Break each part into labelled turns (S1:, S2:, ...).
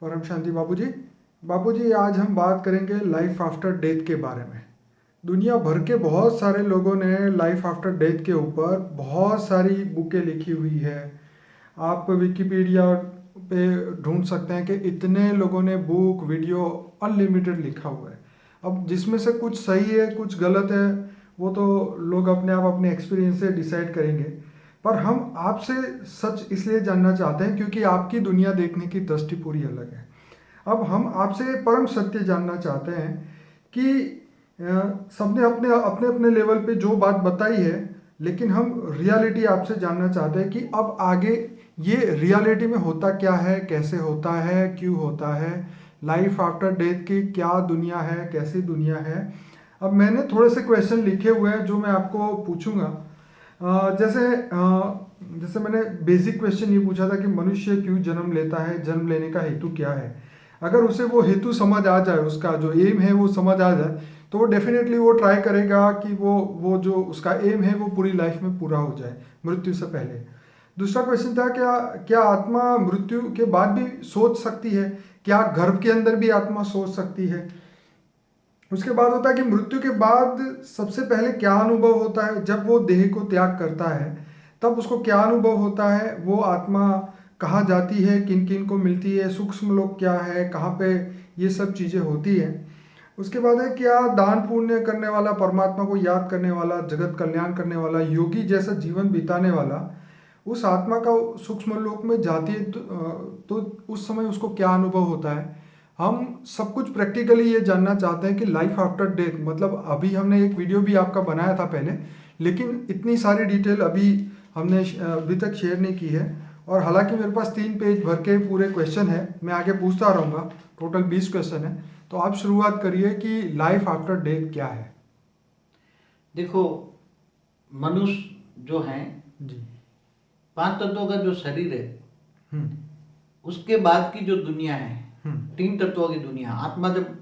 S1: परम शांति बाबूजी। बाबूजी, आज हम बात करेंगे लाइफ आफ्टर डेथ के बारे में। दुनिया भर के बहुत सारे लोगों ने लाइफ आफ्टर डेथ के ऊपर बहुत सारी बुकें लिखी हुई है। आप विकिपीडिया पे ढूंढ सकते हैं कि इतने लोगों ने बुक वीडियो अनलिमिटेड लिखा हुआ है। अब जिसमें से कुछ सही है कुछ गलत है वो तो लोग अपने आप अपने एक्सपीरियंस से डिसाइड करेंगे, पर हम आपसे सच इसलिए जानना चाहते हैं क्योंकि आपकी दुनिया देखने की दृष्टि पूरी अलग है। अब हम आपसे परम सत्य जानना चाहते हैं कि सबने अपने अपने अपने लेवल पे जो बात बताई है, लेकिन हम रियलिटी आपसे जानना चाहते हैं कि अब आगे ये रियलिटी में होता क्या है, कैसे होता है, क्यों होता है, लाइफ आफ्टर डेथ की क्या दुनिया है, कैसी दुनिया है। अब मैंने थोड़े से क्वेश्चन लिखे हुए हैं जो मैं आपको पूछूंगा। जैसे मैंने बेसिक क्वेश्चन ये पूछा था कि मनुष्य क्यों जन्म लेता है, जन्म लेने का हेतु क्या है। अगर उसे वो हेतु समझ आ जाए, उसका जो एम है वो समझ आ जाए, तो वो डेफिनेटली वो ट्राई करेगा कि वो जो उसका एम है वो पूरी लाइफ में पूरा हो जाए मृत्यु से पहले। दूसरा क्वेश्चन था, क्या क्या आत्मा मृत्यु के बाद भी सोच सकती है? क्या गर्भ के अंदर भी आत्मा सोच सकती है? उसके बाद होता है कि मृत्यु के बाद सबसे पहले क्या अनुभव होता है। जब वो देह को त्याग करता है तब उसको क्या अनुभव होता है, वो आत्मा कहाँ जाती है, किन किन को मिलती है, सूक्ष्म लोक क्या है, कहाँ पे ये सब चीज़ें होती है। उसके बाद है क्या दान पुण्य करने वाला, परमात्मा को याद करने वाला, जगत कल्याण करने वाला, योगी जैसा जीवन बिताने वाला उस आत्मा का सूक्ष्म लोक में जाती है तो उस समय उसको क्या अनुभव होता है। हम सब कुछ प्रैक्टिकली ये जानना चाहते हैं कि लाइफ आफ्टर डेथ मतलब अभी हमने एक वीडियो भी आपका बनाया था पहले, लेकिन इतनी सारी डिटेल हमने अभी तक शेयर नहीं की है। और हालांकि मेरे पास 3 पेज भर के पूरे क्वेश्चन है, मैं आगे पूछता रहूँगा। टोटल 20 क्वेश्चन है, तो आप शुरुआत करिए कि लाइफ आफ्टर डेथ क्या है।
S2: देखो, मनुष्य जो है
S1: जी।
S2: 5 तत्वों का जो शरीर है
S1: हम्म।
S2: उसके बाद की जो दुनिया है,
S1: हम्म।
S2: 3 तत्वों की दुनिया। आत्मा जब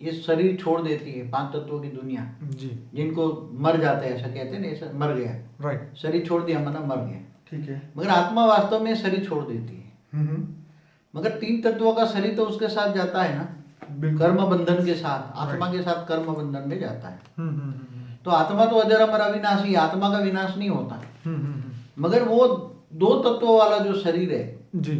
S2: ये शरीर छोड़ देती है, 5 तत्वों की दुनिया,
S1: जी।
S2: जिनको मर जाते हैं ऐसा कहते हैं ना, ऐसा मर गया,
S1: राइट।
S2: शरीर छोड़ दिया मतलब मर गया।
S1: ठीक है।
S2: मगर आत्मा वास्तव में शरीर छोड़ देती है।
S1: हम्म।
S2: मगर 3 तत्वों का शरीर तो उसके साथ जाता है ना,
S1: बिल्कुल।
S2: कर्म बंधन के साथ, आत्मा
S1: Right.
S2: के साथ कर्म बंधन में जाता है।
S1: हम्म।
S2: तो आत्मा तो अजर अमर अविनाशी, आत्मा का विनाश नहीं होता।
S1: हम्म।
S2: मगर वो 2 तत्वों वाला जो शरीर है,
S1: जी।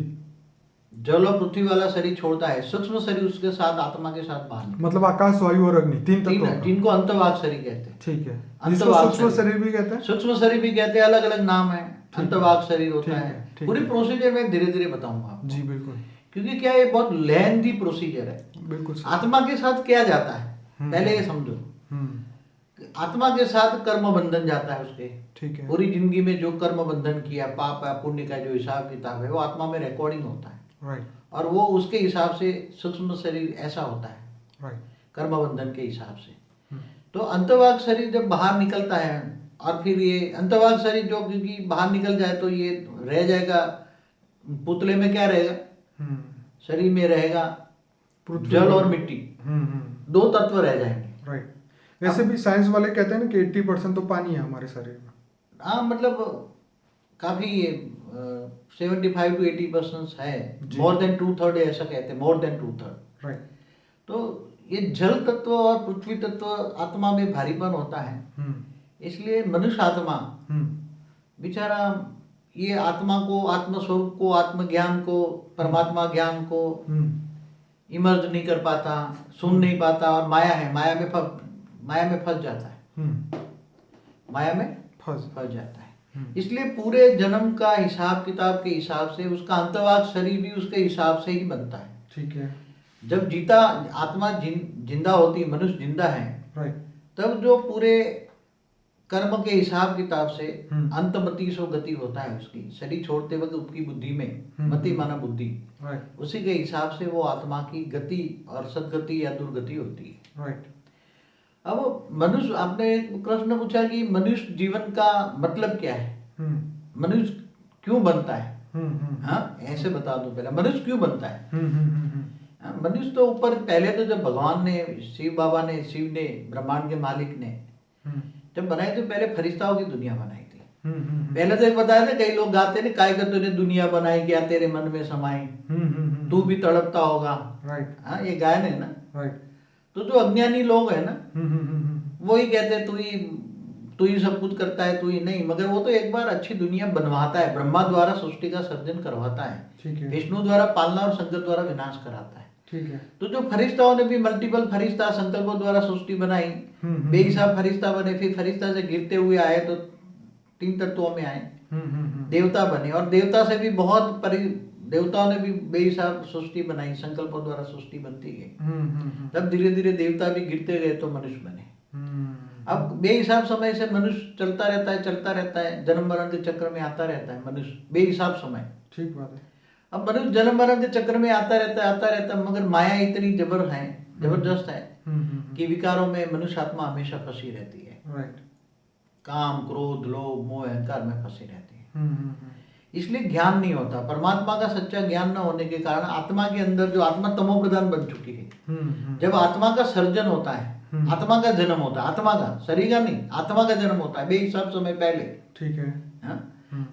S2: जल और पृथ्वी वाला शरीर छोड़ता है, सूक्ष्म शरीर उसके साथ, आत्मा के साथ बाहर निकलता
S1: मतलब आकाश वायु और अग्नि 3 तत्वों
S2: है।
S1: का।
S2: जिनको अंतवाक शरीर कहते हैं।
S1: ठीक है, जिसको
S2: अंतवाक
S1: सूक्ष्म शरीर भी कहते हैं।
S2: सूक्ष्म शरीर भी कहते हैं, अलग अलग नाम है।
S1: ठीक है।
S2: अंतवाक शरीर होता
S1: ठीक
S2: है।
S1: है, ठीक
S2: पूरी
S1: है।
S2: प्रोसीजर मैं धीरे धीरे बताऊंगा आपको,
S1: जी बिल्कुल।
S2: क्योंकि क्या ये बहुत लेंथी प्रोसीजर है।
S1: बिल्कुल सही।
S2: आत्मा के साथ क्या जाता है पहले ये समझो। आत्मा के साथ कर्म बंधन जाता है उसके।
S1: ठीक है।
S2: पूरी जिंदगी में जो कर्म बंधन किया, पाप या पुण्य का जो हिसाब किताब है, वो आत्मा में रिकॉर्डिंग होता है।
S1: राइट।
S2: और वो उसके हिसाब से सूक्ष्म शरीर ऐसा होता है,
S1: राइट।
S2: कर्म बंधन के हिसाब से। तो अंतवाक शरीर जब बाहर निकलता है, और फिर ये अंतवाक शरीर जो क्योंकि बाहर निकल जाए तो ये रह जाएगा, पुतले में क्या रहेगा, शरीर में रहेगा जल और मिट्टी, 2 तत्व रह जाएंगे।
S1: राइट। वैसे भी साइंस वाले कहते हैं ना कि 80% तो पानी है हमारे शरीर में।
S2: हाँ, मतलब काफी 75 to 80% है, मोर देन 2/3 ऐसा कहते हैं, मोर देन 2/3।
S1: राइट।
S2: तो ये जल तत्व और पृथ्वी तत्व आत्मा में भारीपन होता है। इसलिए मनुष्य आत्मा बेचारा ये आत्मा को, आत्मस्वरूप को, आत्मज्ञान को, परमात्मा ज्ञान को इमर्ज नहीं कर पाता, सुन नहीं पाता, और माया है, माया में फंस जाता है। माया में फंस जाता है। इसलिए पूरे जन्म का हिसाब किताब के हिसाब से उसका अंतवाक शरीर भी उसके हिसाब से ही बनता है।
S1: ठीक है।
S2: जब जीता आत्मा जिंदा होती, मनुष्य जिंदा है,
S1: राइट,
S2: तब जो पूरे कर्म के हिसाब किताब से अंतमति सो गति होता है उसकी, शरीर छोड़ते वक्त उसकी बुद्धि में, मति माना बुद्धि, उसी के हिसाब से वो आत्मा की गति और सदगति या दुर्गति होती है।
S1: राइट।
S2: अब मनुष्य, आपने एक प्रश्न पूछा कि मनुष्य जीवन का मतलब क्या है, मनुष्य क्यों बनता है। हाँ, ऐसे बता दो पहले, मनुष्य क्यों बनता है। मनुष्य तो ऊपर पहले तो जब भगवान ने, शिव ने, ब्रह्मांड के मालिक ने जब बनाई तो पहले फरिश्ताओं की दुनिया बनाई थी। पहले तो एक बताया था, कई लोग गाते हैं काय का तूने दुनिया बनाई, क्या तेरे मन में समाई, तू भी तड़पता होगा।
S1: राइट।
S2: हाँ, ये गायन है ना।
S1: राइट।
S2: तो जो अज्ञानी लोग है ना, वही कहते हैं तू ही सब कुछ करता है, तू ही नहीं, मगर वो तो एक बार अच्छी दुनिया बनवाता है, ब्रह्मा द्वारा सृष्टि का सर्जन करवाता है,
S1: ठीक है।
S2: विष्णु द्वारा पालना और शंकर द्वारा विनाश कराता है।
S1: ठीक है।
S2: तो जो फरिश्ताओं ने भी मल्टीपल फरिश्ता संकल्पों द्वारा सृष्टि बनाई, बेहिसाब फरिश्ता बने, फिर फरिश्ता से गिरते हुए आए तो 3 तत्वों में आए, देवता बने, और देवता से भी देवताओं ने भी बेहिसाब सृष्टि बनाई, संकल्पों द्वारा सृष्टि बनती गई। तब धीरे धीरे देवता भी गिरते गए तो मनुष्य बने। अब बेहिसाब समय से मनुष्य चलता रहता है, जन्म मरण के चक्र में आता रहता है मनुष्य, बेहिसाब समय।
S1: ठीक बात है।
S2: अब मनुष्य जन्म मरण के चक्र में आता रहता है, मगर माया इतनी जबरदस्त है कि विकारों में मनुष्य आत्मा हमेशा फंसी रहती है।
S1: राइट।
S2: काम, क्रोध, लोभ, मोह, अहंकार में फंसी रहती है। इसलिए ज्ञान नहीं होता। परमात्मा का सच्चा ज्ञान न होने के कारण आत्मा के अंदर, जो आत्मा तमो प्रधान बन चुकी है, जब आत्मा का सर्जन होता है, आत्मा का जन्म होता है, आत्मा का, शरीर का नहीं, आत्मा का जन्म होता है बेहिसाब समय पहले।
S1: ठीक है।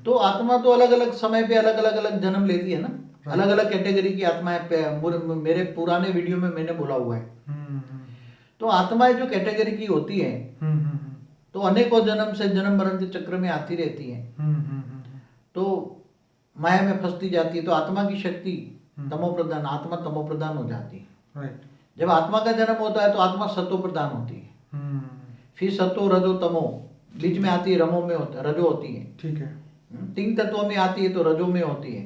S2: तो आत्मा तो अलग अलग समय पे अलग जन्म लेती है ना, अलग अलग कैटेगरी की आत्माएं। मेरे पुराने वीडियो में मैंने बोला हुआ है। तो आत्माएं जो कैटेगरी की होती है, तो अनेकों जन्म से जन्म मरण के चक्र में आती रहती है, तो माया में फंसती जाती है। तो आत्मा की शक्ति तमो प्रधान, आत्मा तमो प्रधान हो जाती है।
S1: राइट।
S2: जब आत्मा का जन्म होता है तो आत्मा सतो प्रधान होती है। फिर सतो, रजो, तमो, बीच में आती है रमो में रजो होती है।
S1: ठीक है।
S2: 3 तत्वों में आती है तो रजो में होती है,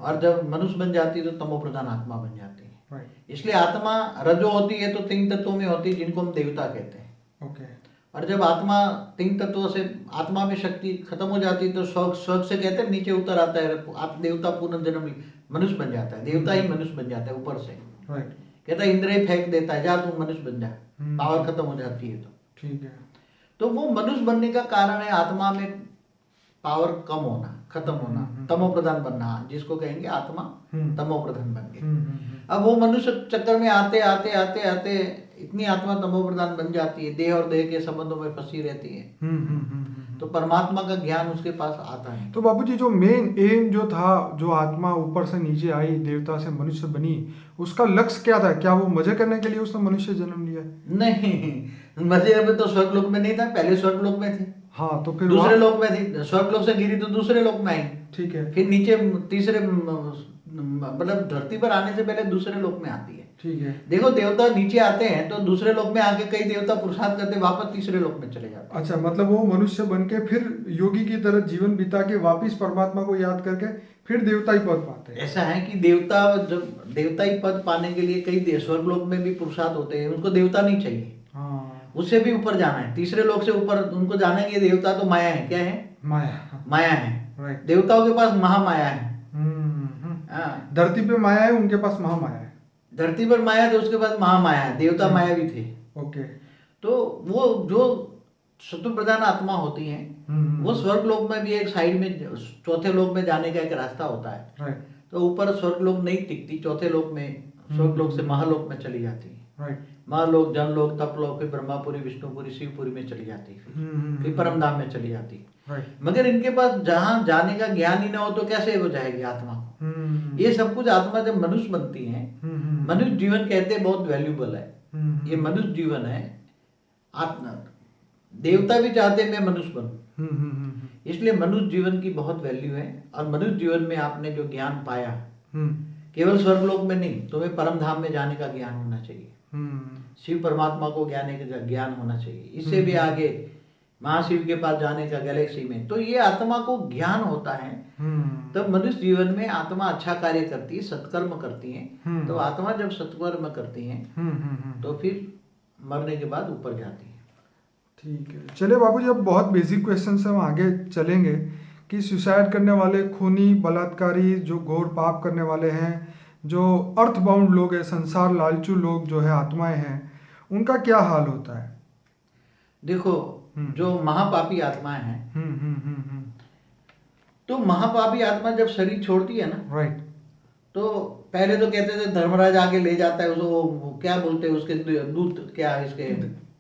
S2: और जब मनुष्य बन जाती है तो तमो प्रधान आत्मा बन जाती है।
S1: राइट।
S2: इसलिए आत्मा रजो होती है तो 3 तत्वों में होती है, जिनको हम देवता कहते हैं।
S1: ओके।
S2: और जब आत्मा 3 तत्वों से, आत्मा में शक्ति खत्म हो जाती है तो स्वर्ग से कहते हैं नीचे उतर आता है, आप देवता पुनर्जन्म मनुष्य बन जाता है, देवता ही मनुष्य बन जाता है ऊपर से।
S1: राइट।
S2: कहता है इंद्र ही फेंक देता है, जा तुम मनुष्य बन जा, पावर खत्म हो जाती है। तो
S1: ठीक है।
S2: तो वो मनुष्य बनने का कारण है आत्मा में पावर कम होना, खत्म होना, तमो प्रधान बनना, जिसको कहेंगे आत्मा तमो प्रधान बन गई। अब वो मनुष्य चक्कर में आते आते इतनी आत्मा तमो प्रधान बन जाती है, देह और देह के संबंधों में फंसी रहती है। तो परमात्मा का ज्ञान उसके पास आता है।
S1: तो बाबूजी, जो मेन एम जो था, जो आत्मा ऊपर से नीचे आई, देवता से मनुष्य बनी, उसका लक्ष्य क्या था? क्या वो मजे करने के लिए उसने मनुष्य जन्म लिया?
S2: नहीं, मजे में तो स्वर्गलोक में नहीं था, पहले स्वर्गलोक में थे।
S1: हाँ, तो फिर
S2: दूसरे लोक में थी, स्वर्गलोक से गिरी तो दूसरे लोक में आई।
S1: ठीक है।
S2: फिर नीचे तीसरे, मतलब धरती पर आने से पहले दूसरे लोक में आती है।
S1: ठीक है।
S2: देखो, देवता नीचे आते हैं तो दूसरे लोक में आके कई देवता पुरुषार्थ करते वापस तीसरे लोक में चले जाते हैं।
S1: अच्छा, मतलब वो मनुष्य बन के फिर योगी की तरह जीवन बिता के वापिस परमात्मा को याद करके फिर देवताई पद पाते हैं।
S2: ऐसा है कि देवता, जब देवताई पद पाने के लिए कई स्वर्गलोक में भी पुरुषार्थ होते हैं, उनको देवता नहीं चाहिए।
S1: हाँ,
S2: उससे भी ऊपर जाना है, तीसरे लोक से ऊपर उनको जाना है। ये देवता तो माया है, क्या है? माया है।
S1: राइट।
S2: देवताओं के पास महामाया है।
S1: धरती पे माया है, उनके पास महामाया है।
S2: धरती पर माया तो उसके पास महामाया है, देवता माया भी थे।
S1: ओके।
S2: तो वो जो शत्रु प्रधान आत्मा होती हैं, वो स्वर्ग लोक में भी एक साइड में, चौथे लोक में जाने का एक रास्ता होता है।
S1: राइट।
S2: तो ऊपर स्वर्ग लोक नहीं टिकती, चौथे लोक में, स्वर्ग लोक से महालोक में चली जाती है।
S1: राइट।
S2: महालोक, जनलोक, तपलोक, फिर ब्रह्मापुरी, विष्णुपुरी, शिवपुरी में चली जाती है, फिर परम धाम में चली जाती है।
S1: राइट।
S2: मगर इनके पास जहाँ जाने का ज्ञान ही ना हो तो कैसे हो जाएगी आत्मा को? ये सब कुछ आत्मा जब मनुष्य बनती है, मनुष्य जीवन कहते हैं बहुत वैल्यूबल है। ये मनुष्य जीवन है। आत्मा, देवता भी चाहते मैं मनुष्य बनूं, इसलिए मनुष्य जीवन की बहुत वैल्यू है। और मनुष्य जीवन में आपने जो ज्ञान पाया, केवल स्वर्गलोक में नहीं, तुम्हें परम धाम में जाने का ज्ञान होना चाहिए, शिव परमात्मा को ज्ञान होना चाहिए, इससे भी आगे महाशिव के पास जाने का, गैलेक्सी में। तो ये आत्मा को ज्ञान होता है, तब मनुष्य जीवन में आत्मा अच्छा कार्य करती है, सत्कर्म करती है। तो आत्मा जब सत्कर्म करती है तो फिर मरने के बाद ऊपर जाती है।
S1: ठीक है, चलिए बाबूजी, अब बहुत बेसिक क्वेश्चन से हम आगे चलेंगे कि सुसाइड करने वाले, खूनी, बलात्कारी, जो घोर पाप करने वाले हैं, जो अर्थ बाउंड लोग हैं, संसार लालचू लोग जो है, आत्माएं हैं, उनका क्या हाल होता है?
S2: देखो, जो महापापी आत्माएं हैं, तो महापापी आत्मा जब शरीर छोड़ती है ना,
S1: राइट,
S2: तो पहले तो कहते थे धर्मराज आगे ले जाता है उसको, क्या बोलते हैं उसके दूत, क्या इसके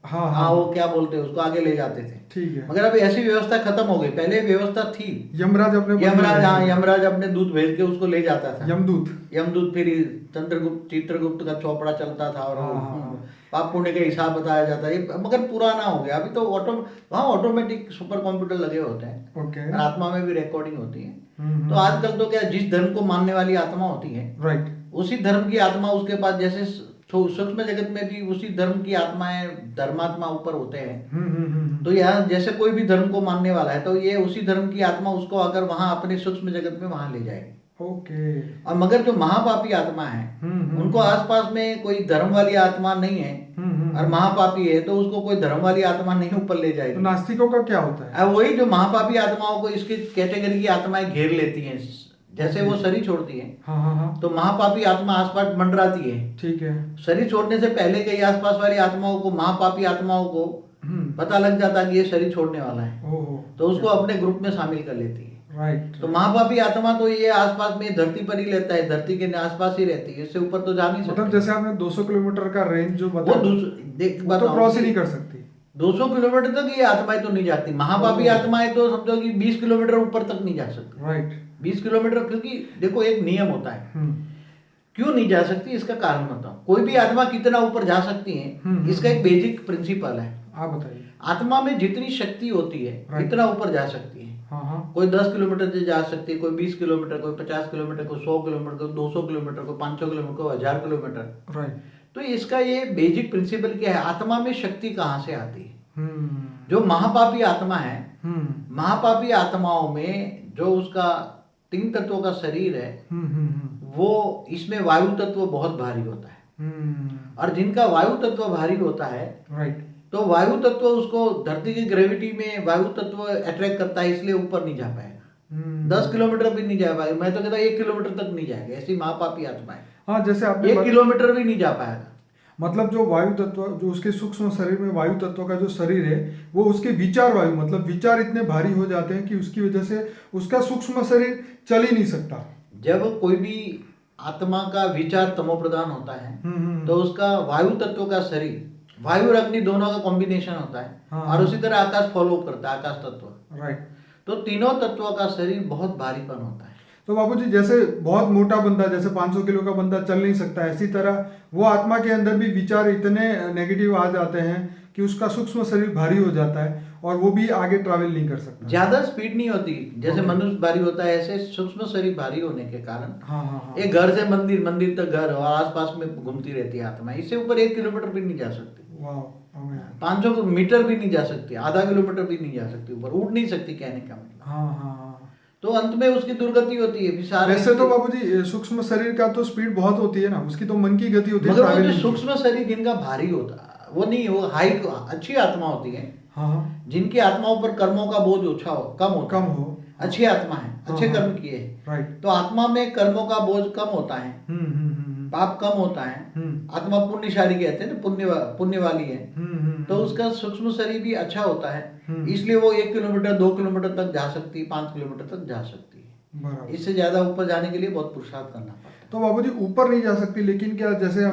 S1: हाँ
S2: हाँ, वो क्या बोलते हैं उसको, आगे ले जाते थे।
S1: ठीक है।
S2: मगर अब ऐसी व्यवस्था खत्म हो गई, पहले व्यवस्था थी।
S1: यमराज अपने बंदे
S2: यमराज,
S1: भेजते
S2: हाँ,
S1: थे।
S2: यमराज अपने दूत भेज के उसको ले जाता था।
S1: यमदूत।
S2: यमदूत, फिर चंद्रगुप्त चित्रगुप्त का चौपड़ा चलता था और
S1: हाँ, हाँ, हाँ।
S2: पाप पुण्य का हिसाब बताया जाता है। ये मगर पुराना हो गया। अभी तो वहाँ ऑटोमेटिक सुपर कंप्यूटर लगे होते हैं
S1: ओके।
S2: और आत्मा में भी रिकॉर्डिंग होती है।
S1: हम्म,
S2: तो आजकल तो क्या, जिस धर्म को मानने वाली आत्मा होती है,
S1: राइट।
S2: उसी धर्म की आत्मा उसके पास, जैसे सूक्ष्म जगत में भी उसी धर्म की आत्माएं, धर्मात्मा ऊपर होते हैं। तो यहाँ जैसे कोई भी धर्म को मानने वाला है तो ये उसी धर्म की आत्मा उसको अगर वहां अपने सूक्ष्म जगत में वहां ले जाएगी।
S1: ओके।
S2: और मगर जो महापापी आत्मा है, उनको आसपास में कोई धर्म वाली आत्मा नहीं है और महापापी है, तो उसको कोई धर्म वाली आत्मा नहीं ऊपर ले
S1: तो
S2: जाएगी।
S1: नास्तिकों का क्या होता है?
S2: अब वही जो महापापी आत्माओं को इसकी कैटेगरी की आत्माएं घेर लेती हैं, जैसे वो शरीर छोड़ती है।
S1: हाँ हाँ हाँ।
S2: तो महापापी आत्मा आसपास मंडराती है।
S1: ठीक है।
S2: शरीर छोड़ने से पहले कई आसपास वाली आत्माओं को, महापापी आत्माओं को पता लग जाता कि ये शरीर छोड़ने वाला है,
S1: ओहो।
S2: तो उसको अपने ग्रुप में शामिल कर लेती है।
S1: राइट।
S2: तो महापापी आत्मा तो ये आसपास में धरती पर ही रहता है, धरती के आसपास ही रहती है, इससे ऊपर तो जा नहीं
S1: मतलब
S2: सकती।
S1: जैसे आपने 200 किलोमीटर का रेंज जो
S2: वो
S1: बताया,
S2: देख
S1: वो तो क्रॉस ही नहीं कर सकती।
S2: 200 किलोमीटर तक ये आत्माएं तो नहीं जाती। महापापी आत्माएं तो समझो कि 20 किलोमीटर ऊपर तक नहीं जा सकती।
S1: राइट।
S2: 20 किलोमीटर, क्योंकि देखो एक नियम होता है, क्यों नहीं जा सकती इसका कारण बताओ। कोई भी आत्मा कितना ऊपर जा सकती है, इसका एक बेसिक प्रिंसिपल है।
S1: आप बताइए।
S2: आत्मा में जितनी शक्ति होती है इतना ऊपर जा सकती है।
S1: हाँ हाँ।
S2: कोई 10 किलोमीटर से जा सकती है, कोई 20 किलोमीटर, कोई 50 किलोमीटर, कोई 100 किलोमीटर, कोई 200 किलोमीटर, कोई 500 किलोमीटर, कोई 1000 किलोमीटर।
S1: राइट।
S2: तो इसका ये बेसिक प्रिंसिपल क्या है, आत्मा में शक्ति कहाँ से आती है। जो महापापी आत्मा है, महापापी आत्माओं में जो उसका 3 तत्वों का शरीर है, वो इसमें वायु तत्व बहुत भारी होता है। और जिनका वायु तत्व भारी होता है,
S1: राइट,
S2: तो वायु तत्व उसको धरती की ग्रेविटी में वायु तत्व अट्रैक्ट करता है, इसलिए ऊपर नहीं जा पाएगा। 10 किलोमीटर भी नहीं जा पाएगा, मैं तो कहता हूँ 1 किलोमीटर तक नहीं जाएगा। ऐसी महापापी आत्मा है।
S1: हाँ, जैसे आपने
S2: 1 किलोमीटर भी नहीं जा पाएगा।
S1: मतलब जो वायु तत्व, जो उसके सूक्ष्म शरीर में वायु तत्व का जो शरीर है, वो उसके विचार वायु, मतलब विचार इतने भारी हो जाते हैं कि उसकी वजह से उसका सूक्ष्म शरीर चल ही नहीं सकता।
S2: जब कोई भी आत्मा का विचार तमो प्रधान होता है, तो उसका वायु तत्व का शरीर, वायु और अग्नि दोनों का कॉम्बिनेशन होता है।
S1: हाँ,
S2: और उसी तरह आकाश फॉलो करता है, आकाश तत्व।
S1: राइट।
S2: तो तीनों तत्वों का शरीर बहुत भारीपन होता है।
S1: तो बाबूजी, जैसे बहुत मोटा बंदा, जैसे 500 किलो का बंदा चल नहीं सकता, इसी तरह वो आत्मा के अंदर भी विचार इतने नेगेटिव आ जाते हैं कि उसका सूक्ष्म शरीर भारी हो जाता है और वो भी आगे ट्रैवल नहीं कर सकता।
S2: ज्यादा स्पीड नहीं होती, जैसे मनुष्य भारी होता है, ऐसे सूक्ष्म शरीर भारी होने के कारण
S1: हाँ।
S2: एक घर से मंदिर, मंदिर तक घर और आसपास में घूमती रहती है आत्मा। इससे ऊपर 1 किलोमीटर भी नहीं जा सकती। 500 मीटर भी नहीं जा सकती, आधा किलोमीटर भी नहीं जा सकती, ऊपर उड़ नहीं सकती, कहने का मतलब।
S1: हाँ।
S2: तो अंत में उसकी दुर्गति होती है।
S1: वैसे तो बाबूजी सूक्ष्म शरीर का तो स्पीड बहुत होती है ना, उसकी तो मन की गति होती है।
S2: मगर वो जो सूक्ष्म शरीर जिनका भारी होता है, वो नहीं, वो हाई अच्छी आत्मा होती है।
S1: हाँ।
S2: जिनकी आत्माओं पर कर्मों का बोझ कम हो, अच्छी आत्मा है, अच्छे कर्म किए,
S1: राइट।
S2: तो आत्मा में कर्मों का बोझ कम होता है, पाप कम होता है। आत्मा पुण्यशाली कहते हैं ना, पुण्य वाली है। तो उसका सूक्ष्म शरीर भी अच्छा होता है, इसलिए वो 1 किलोमीटर 2 किलोमीटर तक जा सकती है, 5 किलोमीटर तक जा सकती है। इससे ज्यादा ऊपर जाने के लिए बहुत पुरुषार्थ करना पड़ता है।
S1: तो बाबूजी ऊपर नहीं जा सकती, लेकिन क्या जैसे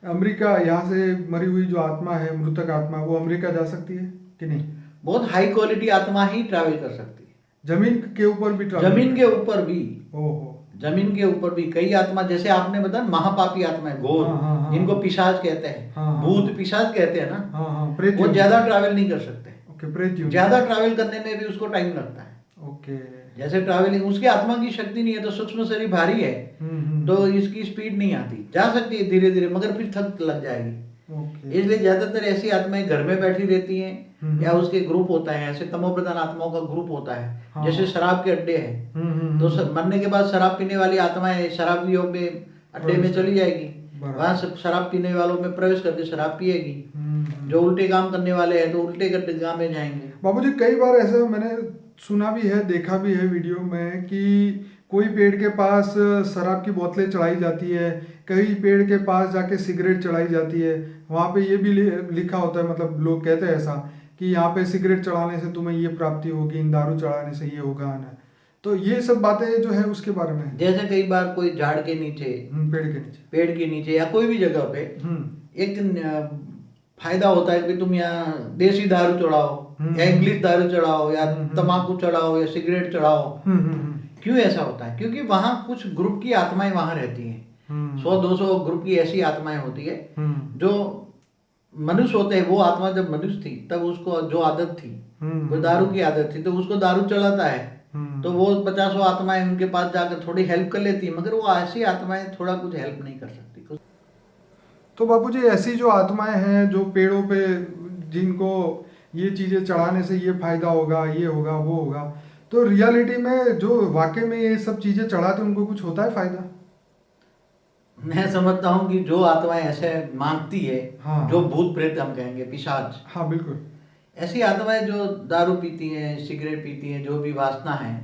S1: अमेरिका, यहाँ से मरी हुई जो आत्मा है, मृतक आत्मा, वो अमेरिका जा सकती है कि नहीं?
S2: बहुत हाई क्वालिटी आत्मा ही ट्रैवल कर सकती है।
S1: जमीन के ऊपर भी
S2: जमीन के ऊपर भी,
S1: ओहो,
S2: जमीन के ऊपर भी कई आत्मा, जैसे आपने बताया महापापी आत्मा है, घोर, जिनको पिशाच कहते हैं, भूत पिशाच कहते हैं ना, वो ज्यादा ट्रैवल नहीं कर सकते। ज्यादा ट्रैवल करने में भी उसको टाइम लगता है।
S1: ओके।
S2: जैसे ट्रैवलिंग, उसकी आत्मा की शक्ति नहीं है, तो सूक्ष्म शरीर भारी है, तो इसकी स्पीड नहीं आती। जा सकती है धीरे धीरे, मगर फिर थक लग जाएगी। इसलिए ज्यादातर ऐसी आत्माएं घर में बैठी रहती हैं, या उसके ग्रुप होता है, ऐसे तमोप्रधान आत्माओं का ग्रुप होता है। जैसे शराब के अड्डे हैं, तो मरने के बाद शराब पीने वाली आत्माएं शराबियों में अड्डे में चली जाएगी, वहां से शराब पीने वालों में प्रवेश करके शराब पिएगी। जो उल्टे काम करने वाले हैं तो उल्टे काम में जाएंगे।
S1: बाबूजी, कई बार ऐसा मैंने सुना भी है, देखा भी है वीडियो में, कि कोई पेड़ के पास शराब की बोतलें चढ़ाई जाती है, कई पेड़ के पास जाके सिगरेट चढ़ाई जाती है, वहाँ पे ये भी लिखा होता है, मतलब लोग कहते हैं ऐसा कि यहाँ पे सिगरेट चढ़ाने से तुम्हें ये प्राप्ति होगी, दारू चढ़ाने से ये होगा ना। तो ये सब बातें जो है उसके बारे में,
S2: जैसे कई बार कोई झाड़ के नीचे,
S1: पेड़ के नीचे
S2: या कोई भी जगह पे एक फायदा होता है कि तुम यहाँ देसी दारू चढ़ाओ या इंग्लिश दारू चढ़ाओ या तम्बाकू चढ़ाओ या सिगरेट चढ़ाओ। क्यों ऐसा होता है? क्योंकि वहाँ कुछ ग्रुप की आत्माएं वहाँ रहती हैं, 100-200 ग्रुप की ऐसी आत्माएं होती है जो मनुष्य होते हैं। वो आत्मा जब मनुष्य थी तब उसको जो आदत थी, कोई दारू की आदत थी, तो उसको दारू चलाता है, तो वो 50 आत्माएं उनके पास जाकर थोड़ी हेल्प कर लेती है, मगर वो ऐसी आत्माएं थोड़ा कुछ हेल्प नहीं कर सकती।
S1: तो बापूजी ऐसी जो आत्माएं हैं जो पेड़ों पे, जिनको ये चीज़ें चढ़ाने से ये फायदा होगा, ये होगा, वो होगा, तो रियलिटी में जो वाकई में ये सब चीज़ें चढ़ाते उनको कुछ होता है फायदा?
S2: मैं समझता हूँ कि जो आत्माएं ऐसे मांगती है,
S1: हाँ,
S2: जो भूत प्रेत हम कहेंगे, पिशाच,
S1: हाँ बिल्कुल,
S2: ऐसी आत्माएं जो दारू पीती हैं, सिगरेट पीती हैं, जो भी वासना है,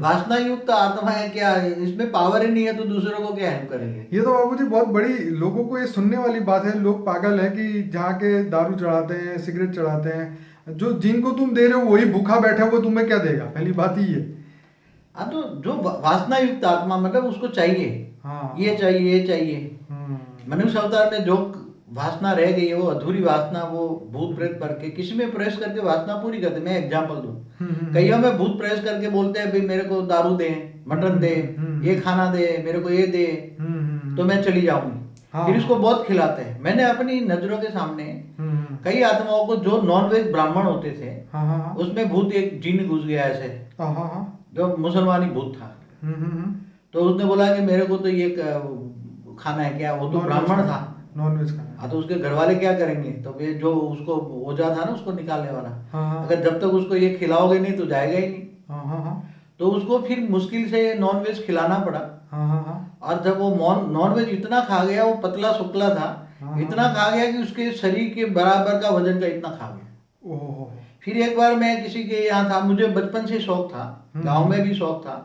S2: वासना युक्त आत्माएं, क्या इसमें पावर ही नहीं है तो दूसरों को क्या हेल्प करेंगे?
S1: ये तो बाबूजी बहुत बड़ी लोगों को ये सुनने वाली बात है। लोग पागल है कि जहाँ के दारू चढ़ाते हैं, सिगरेट चढ़ाते हैं, जो जिनको तुम दे रहे हो वही भूखा बैठा है, वो तुम्हें क्या देगा? पहली बात ही है।
S2: हाँ, तो जो वासना युक्त आत्मा, मतलब उसको चाहिए,
S1: हाँ,
S2: ये चाहिए, ये चाहिए। मनुष्य अवतार में जो वासना रह गई है, वो अधूरी वासना, वो भूत प्रेत पर के किसी में प्रवेश करके वासना पूरी करते। मैं एग्जांपल दूं, कईयों में भूत प्रवेश करके बोलते हैं भाई मेरे को दारू दे, मटन दे, ये खाना दे, मेरे को ये दे, तो मैं चली जाऊंगी। फिर इसको बहुत खिलाते हैं। मैंने अपनी नजरों के सामने कई आत्माओं को, जो नॉनवेज ब्राह्मण होते थे, उसमें भूत एक जिन घुस गया ऐसे, जो मुसलमानी भूत था, तो उसने बोला कि मेरे को तो ये खाना है। क्या वो तो ब्राह्मण था,
S1: नॉनवेज खाना।
S2: हाँ, तो उसके घर वाले क्या करेंगे? तो वे जो उसको ओझा था ना, उसको निकालने वाला, अगर जब तक उसको ये खिलाओगे नहीं तो जाएगा ही नहीं। तो उसको फिर मुश्किल से नॉनवेज खिलाना पड़ा। और जब वो नॉनवेज इतना खा गया, वो पतला सुकला था, इतना खा गया कि उसके शरीर के बराबर का वजन का इतना खा गया। फिर एक बार मैं किसी के यहाँ था, मुझे बचपन से शौक था, गांव में भी शौक था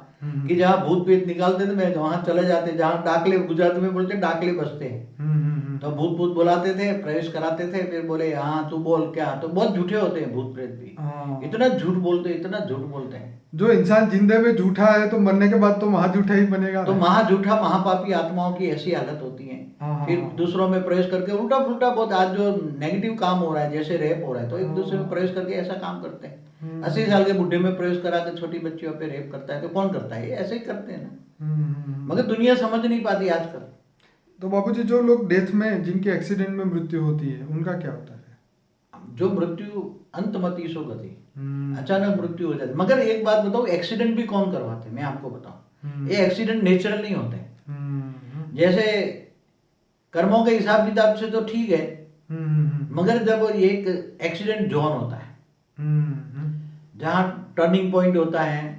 S2: कि जहाँ भूत प्रेत निकालते थे मैं वहां चले जाते, जहाँ डाकले, गुजराती में बोलते डाकले बसते हैं, तो भूत भूत बुलाते थे, प्रवेश कराते थे, फिर बोले हाँ तू बोल क्या। तो बहुत झूठे होते हैं भूत प्रेत भी, इतना झूठ बोलते हैं, इतना झूठ बोलते हैं।
S1: जो इंसान जिंदे में झूठा है तो मरने के बाद तो महाझूठा ही बनेगा।
S2: तो महाझूठा, महापापी आत्माओं की ऐसी हालत होती है। फिर दूसरों में प्रवेश करके उल्टा फुल्टा बहुत, आज जो नेगेटिव काम हो रहा है, जैसे रेप हो रहा है, तो एक दूसरे में प्रवेश करके ऐसा काम करते हैं। 80 साल के बुढ़े में प्रवेश करा के छोटी बच्चियों पे रेप करता है, तो कौन करता है? ये ऐसे ही करते हैं ना, मगर दुनिया समझ नहीं पाती आजकल।
S1: तो बाबूजी जो लोग डेथ में, जिनके एक्सीडेंट में मृत्यु होती है, उनका क्या होता है?
S2: जो मृत्यु अंतमति सो गति, अचानक मृत्यु हो जाती। मगर एक बात बताओ, एक्सीडेंट भी कौन करवाते हैं? मैं आपको बताऊं, ये एक्सीडेंट नेचुरल नहीं होते। जैसे कर्मों के हिसाब किताब से तो ठीक है, मगर जब एक एक्सीडेंट जोन होता है, जहाँ टर्निंग पॉइंट होता है,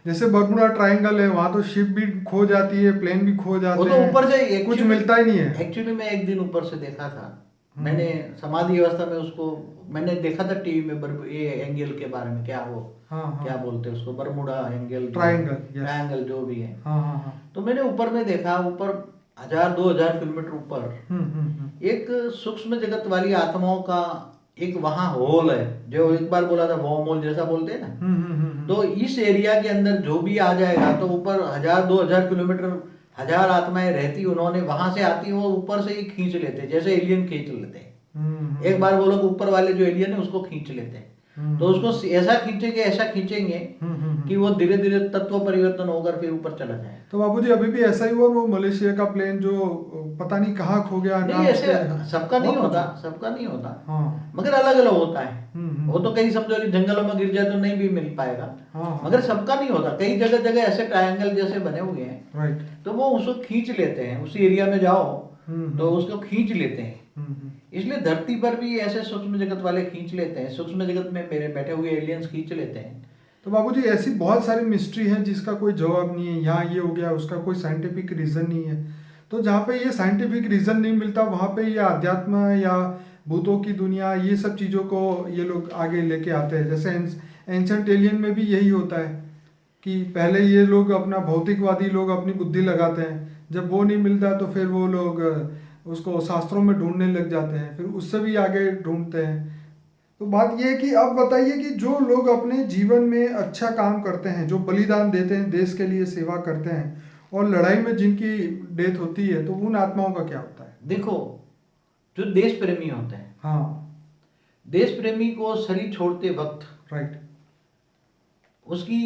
S1: जैसे बर्मुडा ट्रायंगल है, वहां तो शिप भी खो जाती है, प्लेन भी खो जाते हैं,
S2: वो तो ऊपर से
S1: कुछ मिलता ही नहीं है।
S2: एक्चुअली मैं एक दिन ऊपर से देखा था, मैंने समाधि अवस्था में उसको मैंने देखा था टीवी में, ये एंगल के बारे में, क्या वो क्या बोलते हैं उसको, बर्मुडा एंगल, ट्रायंगल जो भी है। तो मैंने ऊपर में देखा, ऊपर 1000-2000 किलोमीटर ऊपर एक सूक्ष्म जगत वाली आत्माओं का एक वहां होल है, जो एक बार बोला था वॉर्म होल जैसा बोलते हैं ना। तो इस एरिया के अंदर जो भी आ जाएगा, तो ऊपर 1000-2000 किलोमीटर 1000 आत्माएं रहती, उन्होंने वहां से आती, वो ऊपर से ही खींच लेते, जैसे एलियन खींच लेते हैं। एक बार वो लोग ऊपर वाले जो एलियन है उसको खींच लेते हैं, तो उसको ऐसा खींचेंगे कि वो धीरे धीरे तत्व परिवर्तन होकर फिर ऊपर चला जाए।
S1: तो बाबूजी अभी भी ऐसा ही हुआ, वो मलेशिया का प्लेन जो पता नहीं कहाँ खो गया।
S2: नहीं, ऐसे सबका नहीं होता, मगर अलग अलग होता है। वो तो कहीं समझो कि जंगलों में गिर जाए तो नहीं भी मिल पाएगा, मगर सबका नहीं होता। कई जगह जगह ऐसे ट्रायंगल जैसे बने हुए हैं, तो वो उसको खींच लेते हैं। उसी एरिया में जाओ तो उसको खींच लेते हैं। इसलिए धरती पर भी ऐसे सूक्ष्म जगत वाले खींच लेते हैं, सूक्ष्म जगत में मेरे बैठे हुए एलियंस खींच लेते हैं।
S1: तो बाबूजी ऐसी बहुत सारी मिस्ट्री है जिसका कोई जवाब नहीं है। यहाँ ये हो गया, उसका कोई साइंटिफिक रीजन नहीं है। तो जहाँ पे ये साइंटिफिक रीजन नहीं मिलता, वहाँ पे ये अध्यात्म या भूतों की दुनिया, ये सब चीज़ों को ये लोग आगे लेके आते हैं। जैसे एंशंट एलियन में भी यही होता है कि पहले ये लोग अपना, भौतिकवादी लोग अपनी बुद्धि लगाते हैं, जब वो नहीं मिलता तो फिर वो लोग उसको शास्त्रों में ढूंढने लग जाते हैं, फिर उससे भी आगे ढूंढते हैं। तो बात ये है कि अब बताइए कि जो लोग अपने जीवन में अच्छा काम करते हैं, जो बलिदान देते हैं, देश के लिए सेवा करते हैं, और लड़ाई में जिनकी डेथ होती है, तो उन आत्माओं का क्या होता है?
S2: देखो, जो देश प्रेमी होते हैं,
S1: हाँ,
S2: देश प्रेमी को शरीर छोड़ते वक्त
S1: राइट,
S2: उसकी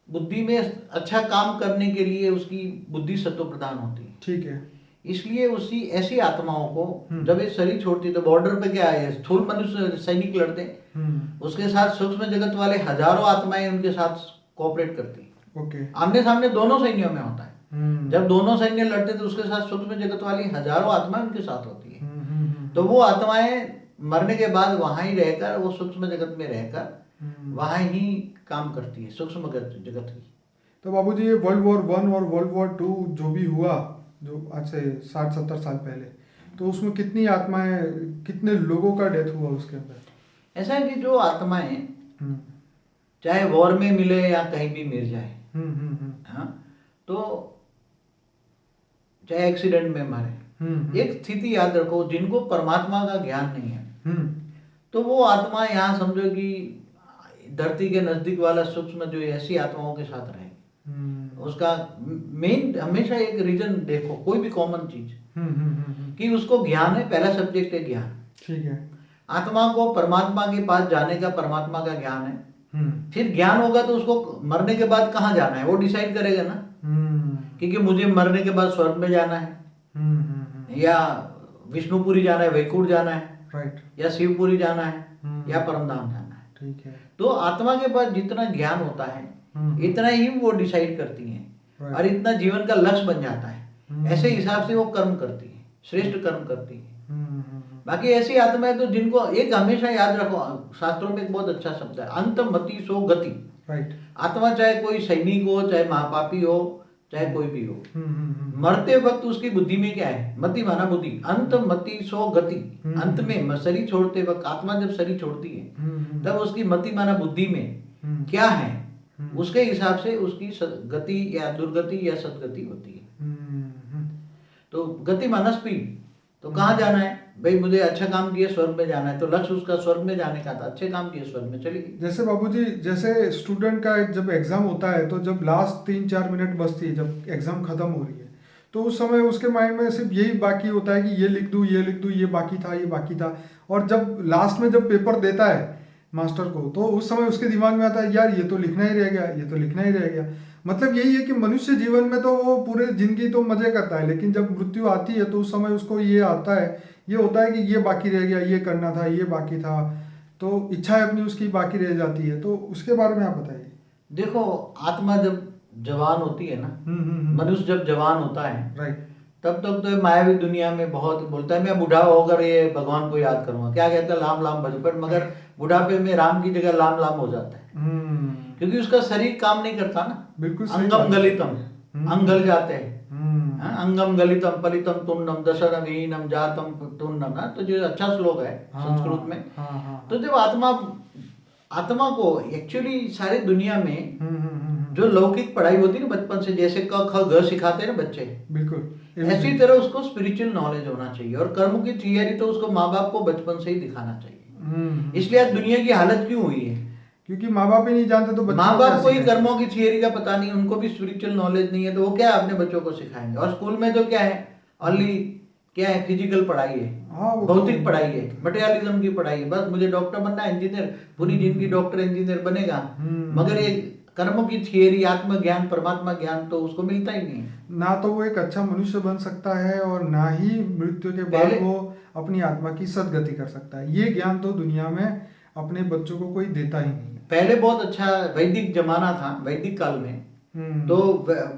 S2: बुद्धि में अच्छा काम करने के लिए उसकी बुद्धि सत्व प्रदान होती है।
S1: ठीक है।
S2: इसलिए उसी ऐसी आत्माओं को जब ये शरीर छोड़ती है तो बॉर्डर पे क्या है, स्थूल मनुष्य सैनिक लड़ते हैं, उसके साथ सूक्ष्म जगत वाले हजारों आत्माएं उनके साथ कोऑपरेट करती है।
S1: ओके।
S2: आमने सामने दोनों सैन्यों में होता है। जब दोनों सैन्य लड़ते तो उसके साथ सूक्ष्म जगत वाली हजारों आत्माएं उनके साथ होती है। तो वो आत्माएं मरने के बाद वहां ही रहकर, वो सूक्ष्म जगत में रहकर वहां ही काम करती है, सूक्ष्म जगत की।
S1: तो बाबूजी ये वर्ल्ड वॉर 1 और वर्ल्ड वॉर 2 जो भी हुआ, जो आज से 60-70 साल पहले, तो उसमें कितनी आत्माएं, कितने लोगों का डेथ हुआ उसके अंदर?
S2: ऐसा है कि जो आत्माएं चाहे वॉर में मिले या कहीं भी मिल जाए, हाँ, तो चाहे एक्सीडेंट में मरे, एक स्थिति याद रखो, जिनको परमात्मा का ज्ञान नहीं है तो वो आत्मा यहाँ समझो कि धरती के नजदीक वाला सूक्ष्म जो ऐसी आत्माओं के साथ रहे। उसका मेन हमेशा एक रीजन देखो, कोई भी कॉमन चीज कि उसको ज्ञान है, पहला सब्जेक्ट है ज्ञान। ठीक है। आत्मा को परमात्मा के पास जाने का, परमात्मा का ज्ञान है। फिर ज्ञान होगा तो उसको मरने के बाद कहाँ जाना है वो डिसाइड करेगा ना, क्योंकि मुझे मरने के बाद स्वर्ग में जाना है या विष्णुपुरी जाना है, वैकुंठ जाना है, राइट, या शिवपुरी जाना है या परमधाम जाना है। ठीक है। तो आत्मा के पास जितना ज्ञान होता है इतना ही वो डिसाइड करती है और इतना जीवन का लक्ष्य बन जाता है। ऐसे हिसाब से वो कर्म करती है, श्रेष्ठ कर्म करती है। बाकी ऐसी आत्मा है तो जिनको एक हमेशा याद रखो, शास्त्रों में एक बहुत अच्छा शब्द है, अंतमति सो गति। राइट। आत्मा चाहे कोई सैनिक हो, चाहे महापापी हो, चाहे कोई भी हो, मरते वक्त उसकी बुद्धि में क्या है, मति माना बुद्धि, अंत मति सो गति। अंत में शरीर छोड़ते वक्त आत्मा जब शरीर छोड़ती है तब उसकी मति माना बुद्धि में क्या है, उसके हिसाब से उसकी गति या दुर्गति या सदगति होती है। तो गति माना स्पीड, तो कहाँ जाना है भाई, मुझे अच्छा काम किया स्वर्ग में जाना है, तो लक्ष्य उसका स्वर्ग में जाने का था, अच्छे काम किए स्वर्ग में चली गई। जैसे बाबूजी, जैसे स्टूडेंट का जब एग्जाम होता है तो जब लास्ट 3-4 मिनट बचती है, जब एग्जाम खत्म हो रही है, तो उस समय उसके माइंड में सिर्फ यही बाकी होता है कि ये लिख दूँ, ये लिख दूँ, ये बाकी था, ये बाकी था। और जब लास्ट में जब पेपर देता है मास्टर को, तो उस समय उसके दिमाग में आता है यार ये तो लिखना ही रह गया, ये तो लिखना ही रह गया। मतलब यही है कि मनुष्य जीवन में तो वो पूरे जिंदगी तो मजे करता है, लेकिन जब मृत्यु आती है तो उस समय उसको ये आता है, ये होता है कि ये बाकी रह गया, ये करना था, ये बाकी था, तो इच्छाएं अपनी उसकी बाकी रह जाती है। तो उसके बारे में आप बताइए। देखो, आत्मा जब जवान होती है ना, मनुष्य जब जवान होता है, राइट, तब तक तो मायावी दुनिया में बहुत बोलता है मैं बूढ़ा होकर ये भगवान को याद करूंगा, क्या कहता है, लाम लाम भज, पर मगर बुढ़ापे में राम की जगह लाम लाम हो जाता है, क्योंकि उसका शरीर काम नहीं करता ना। बिल्कुल। अंगम गलितम, अंग गल जाते हैं, अंगम गलितम पलितम तुन्नम दशरवीनम जातम तुन्नम, ना, तो जो अच्छा श्लोक है संस्कृत में। तो जब आत्मा को एक्चुअली सारी दुनिया में जो लौकिक पढ़ाई होती है ना बचपन से, जैसे क ख ग सिखाते हैं ना बच्चे, बिल्कुल ऐसी तरह उसको स्पिरिचुअल नॉलेज होना चाहिए, और कर्म की थियरी तो उसको माँ बाप को बचपन से ही दिखाना चाहिए। इसलिए आज दुनिया की हालत क्यों हुई है, क्योंकि माँ बाप ही नहीं जानते, तो माँ बाप को ही कर्मों की थियरी का पता नहीं, उनको भी स्पिरिचुअल नॉलेज नहीं है, तो वो क्या अपने बच्चों को सिखाएंगे। और स्कूल में तो क्या है, ओनली क्या है, फिजिकल पढ़ाई है, भौतिक पढ़ाई है, मटेरियलिज्म की पढ़ाई है, बस मुझे डॉक्टर बनना है, इंजीनियर, पूरी जिंदगी डॉक्टर इंजीनियर बनेगा, मगर ये कर्मों की थियरी, आत्मज्ञान, परमात्मा ज्ञान तो उसको मिलता ही नहीं। ना तो वो एक अच्छा मनुष्य बन सकता है और ना ही मृत्यु के बाद वो अपनी आत्मा की सदगति कर सकता है। ये ज्ञान तो दुनिया में अपने बच्चों को कोई देता ही नहीं। पहले बहुत अच्छा वैदिक जमाना था, वैदिक काल में तो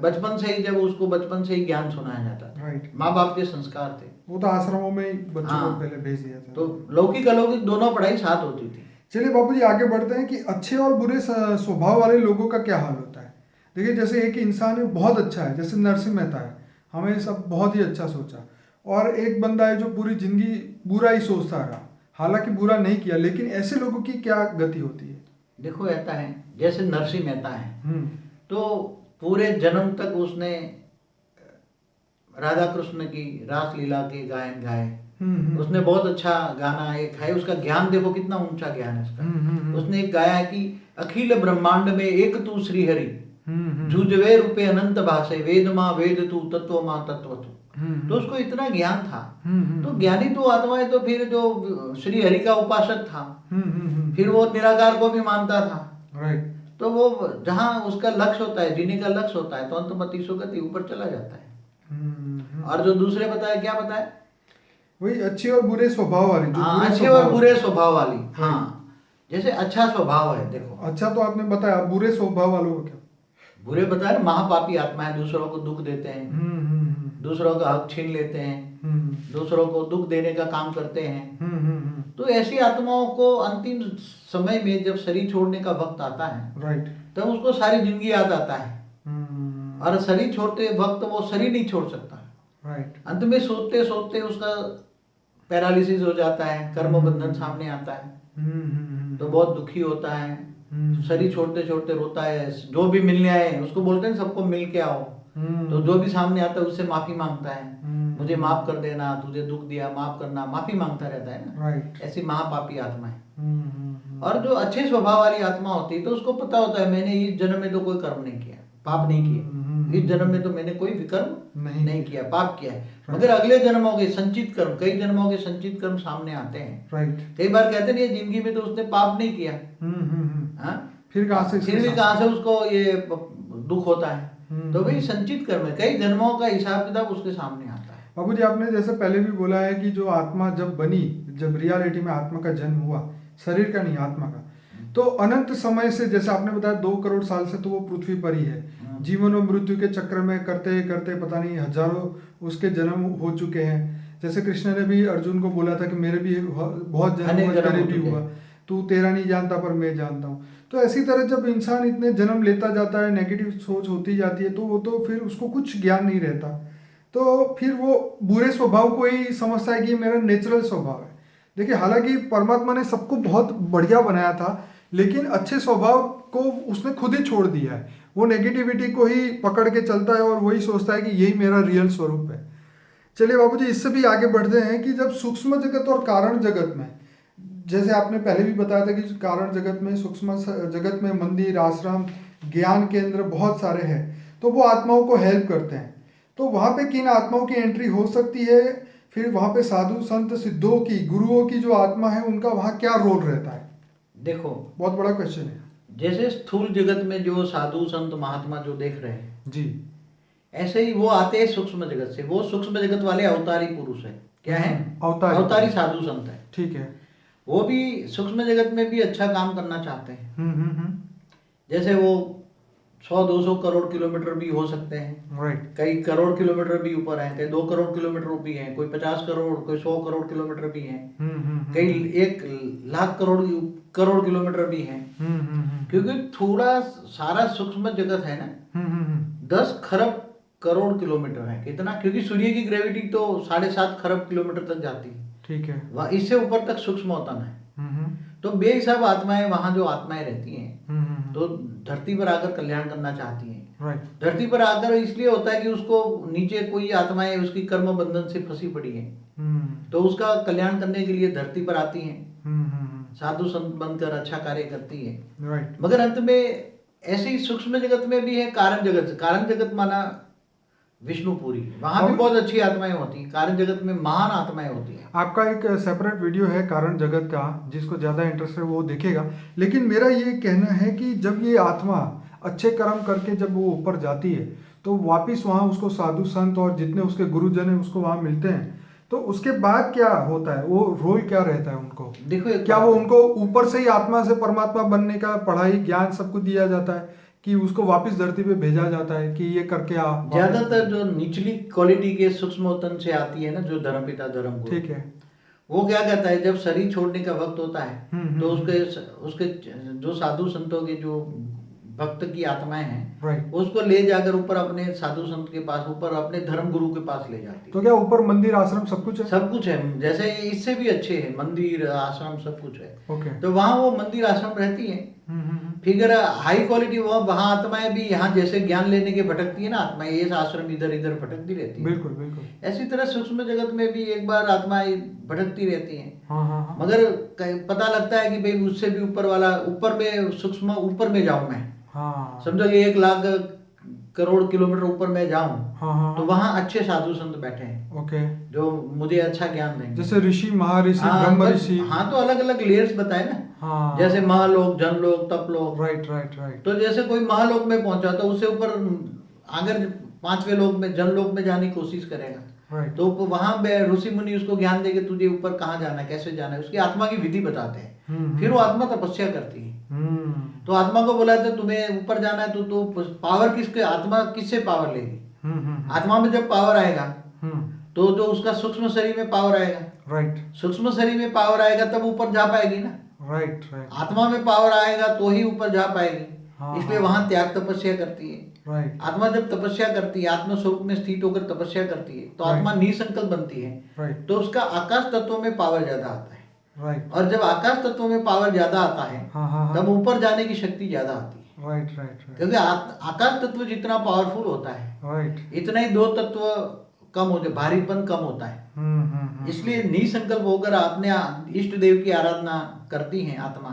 S2: बचपन से ही, जब उसको बचपन से ही ज्ञान सुनाया जाता था, राइट, माँ बाप के संस्कार थे, वो तो आश्रमों में ही बच्चों को पहले भेज दिया था, तो लौकिक अलौकिक दोनों पढ़ाई साथ होती थी। चलिए बाबूजी आगे बढ़ते हैं कि अच्छे और बुरे स्वभाव वाले लोगों का क्या हाल होता है। देखिए, जैसे एक इंसान है बहुत अच्छा है, जैसे नरसिंह मेहता है, हमें सब बहुत ही अच्छा सोचा, और एक बंदा है जो पूरी जिंदगी बुरा ही सोचता रहा, हालांकि बुरा नहीं किया, लेकिन ऐसे लोगों की क्या गति होती है। देखो, ऐसा है जैसे नरसिंह मेहता है, तो पूरे जन्म तक उसने राधा कृष्ण की रासलीला के गायन गाए, उसने बहुत अच्छा गाना एक है, उसका ज्ञान देखो कितना ऊंचा ज्ञान है उसका। उसने एक गाया है कि अखिल ब्रह्मांड में एक तू श्री हरि, जुजवे रूपे अनंत भाषे, वेद माँ वेद तू तत्व माँ तत्व तू। तो उसको इतना ज्ञान था। तो ज्ञानी तो आत्माएं तो फिर जो श्री हरि का उपासक था, फिर वो निराकार को भी मानता था।
S1: राइट।
S2: तो वो जहाँ उसका लक्ष्य होता है, जीने का लक्ष्य होता है, तो अंतमति सुगति ऊपर चला जाता है। और जो दूसरे बताए, क्या बताए,
S1: वही अच्छे और बुरे स्वभाव वाली, जो
S2: हाँ,
S1: बुरे
S2: अच्छे
S1: स्वभाव
S2: और बुरे स्वभाव वाली। हाँ, जैसे अच्छा स्वभाव है, देखो
S1: अच्छा तो आपने बताया, बुरे स्वभाव वालों को क्या?
S2: बुरे बताए, महापापी आत्मा है, दूसरों को दुख देते हैं, दूसरों का हक छीन लेते हैं, दूसरों को दुख देने का काम करते हैं। तो ऐसी आत्माओं को अंतिम समय में जब शरीर छोड़ने का वक्त आता है,
S1: राइट,
S2: तब उसको सारी जिंदगी याद आता है। और शरीर छोड़ते वक्त वो शरीर नहीं छोड़ सकता।
S1: राइट,
S2: अंत में सोते सोते उसका पैरालिसिस हो जाता है, कर्म बंधन सामने आता है, तो बहुत दुखी होता है। शरीर छोड़ते छोड़ते रोता है, जो भी मिलने आए उसको बोलते हैं सबको मिल के आओ, तो जो भी सामने आता है उससे माफी मांगता है, मुझे माफ कर देना, तुझे दुख दिया, माफ करना, माफी मांगता रहता है ना।
S1: राइट।
S2: ऐसी महापापी आत्मा है। और जो अच्छे स्वभाव वाली आत्मा होती है, तो उसको पता होता है मैंने इस जन्म में तो कोई कर्म नहीं किया, पाप नहीं किया, इस जन्म में तो मैंने कोई विकर्म नहीं किया, पाप किया है। मगर अगले जन्मों के संचित कर्म, कई जन्मों के संचित कर्म सामने आते हैं।
S1: राइट।
S2: कई बार कहते नहीं जिंदगी में तो उसने पाप नहीं किया,
S1: फिर कहाँ से
S2: फिर भी कहाँ से उसको ये दुख होता है। तो भाई संचित कर्म है, कई जन्मों का हिसाब किताब उसके सामने आता है।
S1: बाबूजी, आपने जैसे पहले भी बोला है कि जो आत्मा जब बनी, जब रियलिटी में आत्मा का जन्म हुआ, शरीर का नहीं आत्मा का, तो अनंत समय से, जैसे आपने बताया 2 करोड़ साल से तो वो पृथ्वी पर ही है, जीवन और मृत्यु के चक्र में करते करते पता नहीं हजारों उसके जन्म हो चुके हैं। जैसे कृष्ण ने भी अर्जुन को बोला था कि मेरे भी बहुत जन्म हुए, मेरे भी हुआ, तू तेरा नहीं जानता पर मैं जानता हूँ। तो ऐसी तरह जब इंसान इतने जन्म लेता जाता है, नेगेटिव सोच होती जाती है, तो वो तो फिर उसको कुछ ज्ञान नहीं रहता, तो फिर वो बुरे स्वभाव को ही समझता है कि ये मेरा नेचुरल स्वभाव है। देखिए, हालांकि परमात्मा ने सबको बहुत बढ़िया बनाया था, लेकिन अच्छे स्वभाव को उसने खुद ही छोड़ दिया है। वो नेगेटिविटी को ही पकड़ के चलता है और वही सोचता है कि यही मेरा रियल स्वरूप है। चलिए बाबूजी, इससे भी आगे बढ़ते हैं कि जब सूक्ष्म जगत और कारण जगत में, जैसे आपने पहले भी बताया था कि कारण जगत में, सूक्ष्म जगत में मंदिर, आश्रम, ज्ञान केंद्र बहुत सारे हैं, तो वो आत्माओं को हेल्प करते हैं। तो वहाँ पे किन आत्माओं की एंट्री हो सकती है? फिर वहाँ पे साधु संत सिद्धों की, गुरुओं की जो आत्मा है, उनका वहाँ क्या रोल रहता है?
S2: देखो,
S1: बहुत बड़ा क्वेश्चन है।
S2: जैसे स्थूल जगत में जो साधु संत महात्मा जो देख रहे हैं
S1: जी,
S2: ऐसे ही वो आते हैं सूक्ष्म जगत से। वो सूक्ष्म जगत वाले अवतारी पुरुष है। क्या है? अवतारी साधु संत है।
S1: ठीक है।
S2: वो भी सूक्ष्म जगत में भी अच्छा काम करना चाहते हैं। जैसे वो 100-200 करोड़ किलोमीटर भी हो सकते हैं,
S1: राइट।
S2: कई करोड़ किलोमीटर भी ऊपर हैं, कई 2 करोड़ किलोमीटर भी हैं, कोई 50 करोड़, कोई 100 करोड़ किलोमीटर भी हैं, कई 1 लाख करोड़ किलोमीटर भी हैं। क्योंकि थोड़ा सारा सूक्ष्म जगत है ना, 10 खरब करोड़ किलोमीटर है। कितना? क्योंकि सूर्य की ग्रेविटी तो 7.5 खरब किलोमीटर तक जाती है। ठीक है। वह इससे ऊपर तक सूक्ष्म होता है। तो बेहिसाब आत्माएं, वहां जो आत्माएं रहती हैं, तो धरती पर आकर कल्याण करना चाहती हैं। राइट। धरती पर आकर इसलिए होता है कि उसको नीचे कोई आत्माएं उसकी कर्म बंधन से फंसी पड़ी हैं, तो उसका कल्याण करने के लिए धरती पर आती हैं, साधु संत बनकर अच्छा कार्य करती है। राइट। मगर अंत में ऐसे ही सूक्ष्म जगत में भी है कारण जगत। कारण जगत माना विष्णुपुरी, वहां भी बहुत अच्छी आत्माएं होती हैं। कारण जगत में महान आत्माएं होती हैं।
S1: आपका एक सेपरेट वीडियो है कारण जगत का, जिसको ज़्यादा इंटरेस्ट है वो देखेगा। लेकिन मेरा ये कहना है कि जब ये आत्मा अच्छे कर्म करके जब वो ऊपर जाती है, तो वापिस वहाँ उसको साधु संत और जितने उसके गुरुजन हैं उसको वहाँ मिलते हैं, तो उसके बाद क्या होता है? वो रोल क्या रहता है उनको?
S2: देखो,
S1: क्या वो उनको ऊपर से ही आत्मा से परमात्मा बनने का पढ़ाई ज्ञान सब कुछ दिया जाता है, कि उसको वापस धरती पे भेजा जाता है कि ये करके आप?
S2: ज्यादातर जो निचली क्वालिटी के सूक्ष्म तन से आती है ना, जो धर्मपिता धर्म गुरु, ठीक है, वो क्या कहता है, जब शरीर छोड़ने का वक्त होता है, तो उसके जो साधु संतों के जो भक्त की आत्माएं हैं, राइट, उसको ले जाकर ऊपर अपने साधु संत के पास, ऊपर अपने धर्म गुरु के पास ले जाती है।
S1: तो क्या ऊपर मंदिर आश्रम सब कुछ है?
S2: सब कुछ है। जैसे इससे भी अच्छे हैं, मंदिर आश्रम सब कुछ है।
S1: ओके।
S2: तो वहाँ वो मंदिर आश्रम रहती है। फिगर हाई क्वालिटी, वो वहाँ आत्माएं भी यहाँ जैसे ज्ञान लेने के भटकती है ना आत्माएं, ये आश्रम इधर इधर भटकती रहती है।
S1: बिल्कुल बिल्कुल।
S2: ऐसी तरह सूक्ष्म जगत में भी एक बार आत्माएं भटकती रहती हैं। मगर पता लगता है कि भाई उससे भी ऊपर वाला, ऊपर में सूक्ष्म ऊपर में जाऊं मैं। समझो कि 1 लाख करोड़ किलोमीटर ऊपर मैं जाऊं,
S1: हाँ,
S2: तो वहाँ अच्छे साधु संत बैठे हैं
S1: ओके,
S2: जो मुझे अच्छा ज्ञान देंगे।
S1: जैसे ऋषि, महर्षि,
S2: हाँ
S1: ब्रह्म ऋषि।
S2: हाँ, तो अलग अलग लेयर्स बताए ना,
S1: हाँ,
S2: जैसे Mahalok, Janlok, Taplok.
S1: Right right right.
S2: तो जैसे कोई महालोक में पहुंचा तो उससे ऊपर अगर 5वें लोक में, जनलोक में जाने की कोशिश करेगा,
S1: राइट,
S2: तो वहां ऋषि मुनि उसको ज्ञान देके तुझे ऊपर कहाँ जाना है, कैसे जाना है, उसकी आत्मा की विधि बताते हैं। फिर वो आत्मा तपस्या करती है। तो आत्मा को बोला तो तुम्हें ऊपर जाना है, तो पावर किसके, आत्मा किससे पावर लेगी? आत्मा में जब पावर आएगा तो जो उसका सूक्ष्म शरीर में पावर आएगा,
S1: राइट,
S2: सूक्ष्म शरीर में पावर आएगा तब ऊपर जा पाएगी ना।
S1: राइट राइट,
S2: आत्मा में पावर आएगा तो ही ऊपर जा पाएगी।
S1: हाँ,
S2: इसलिए वहां त्याग तपस्या करती है।
S1: राइट,
S2: आत्मा जब तपस्या करती है, आत्म स्वरूप में स्थित होकर तपस्या करती है, तो आत्मा निसंकल्प बनती है।
S1: राइट,
S2: तो उसका आकाश तत्व में पावर ज्यादा आता है।
S1: राइट,
S2: और जब आकाश तत्व में पावर ज्यादा आता है,
S1: हाँ,
S2: तब ऊपर जाने की शक्ति ज्यादा आती है।
S1: राइट राइट राइट,
S2: क्योंकि आकाश तत्व जितना पावरफुल होता है,
S1: राइट,
S2: इतना ही दो तत्व कम होते, भारीपन कम होता है। इसलिए निसंकल्प होकर अपने इष्ट देव की आराधना करती है आत्मा,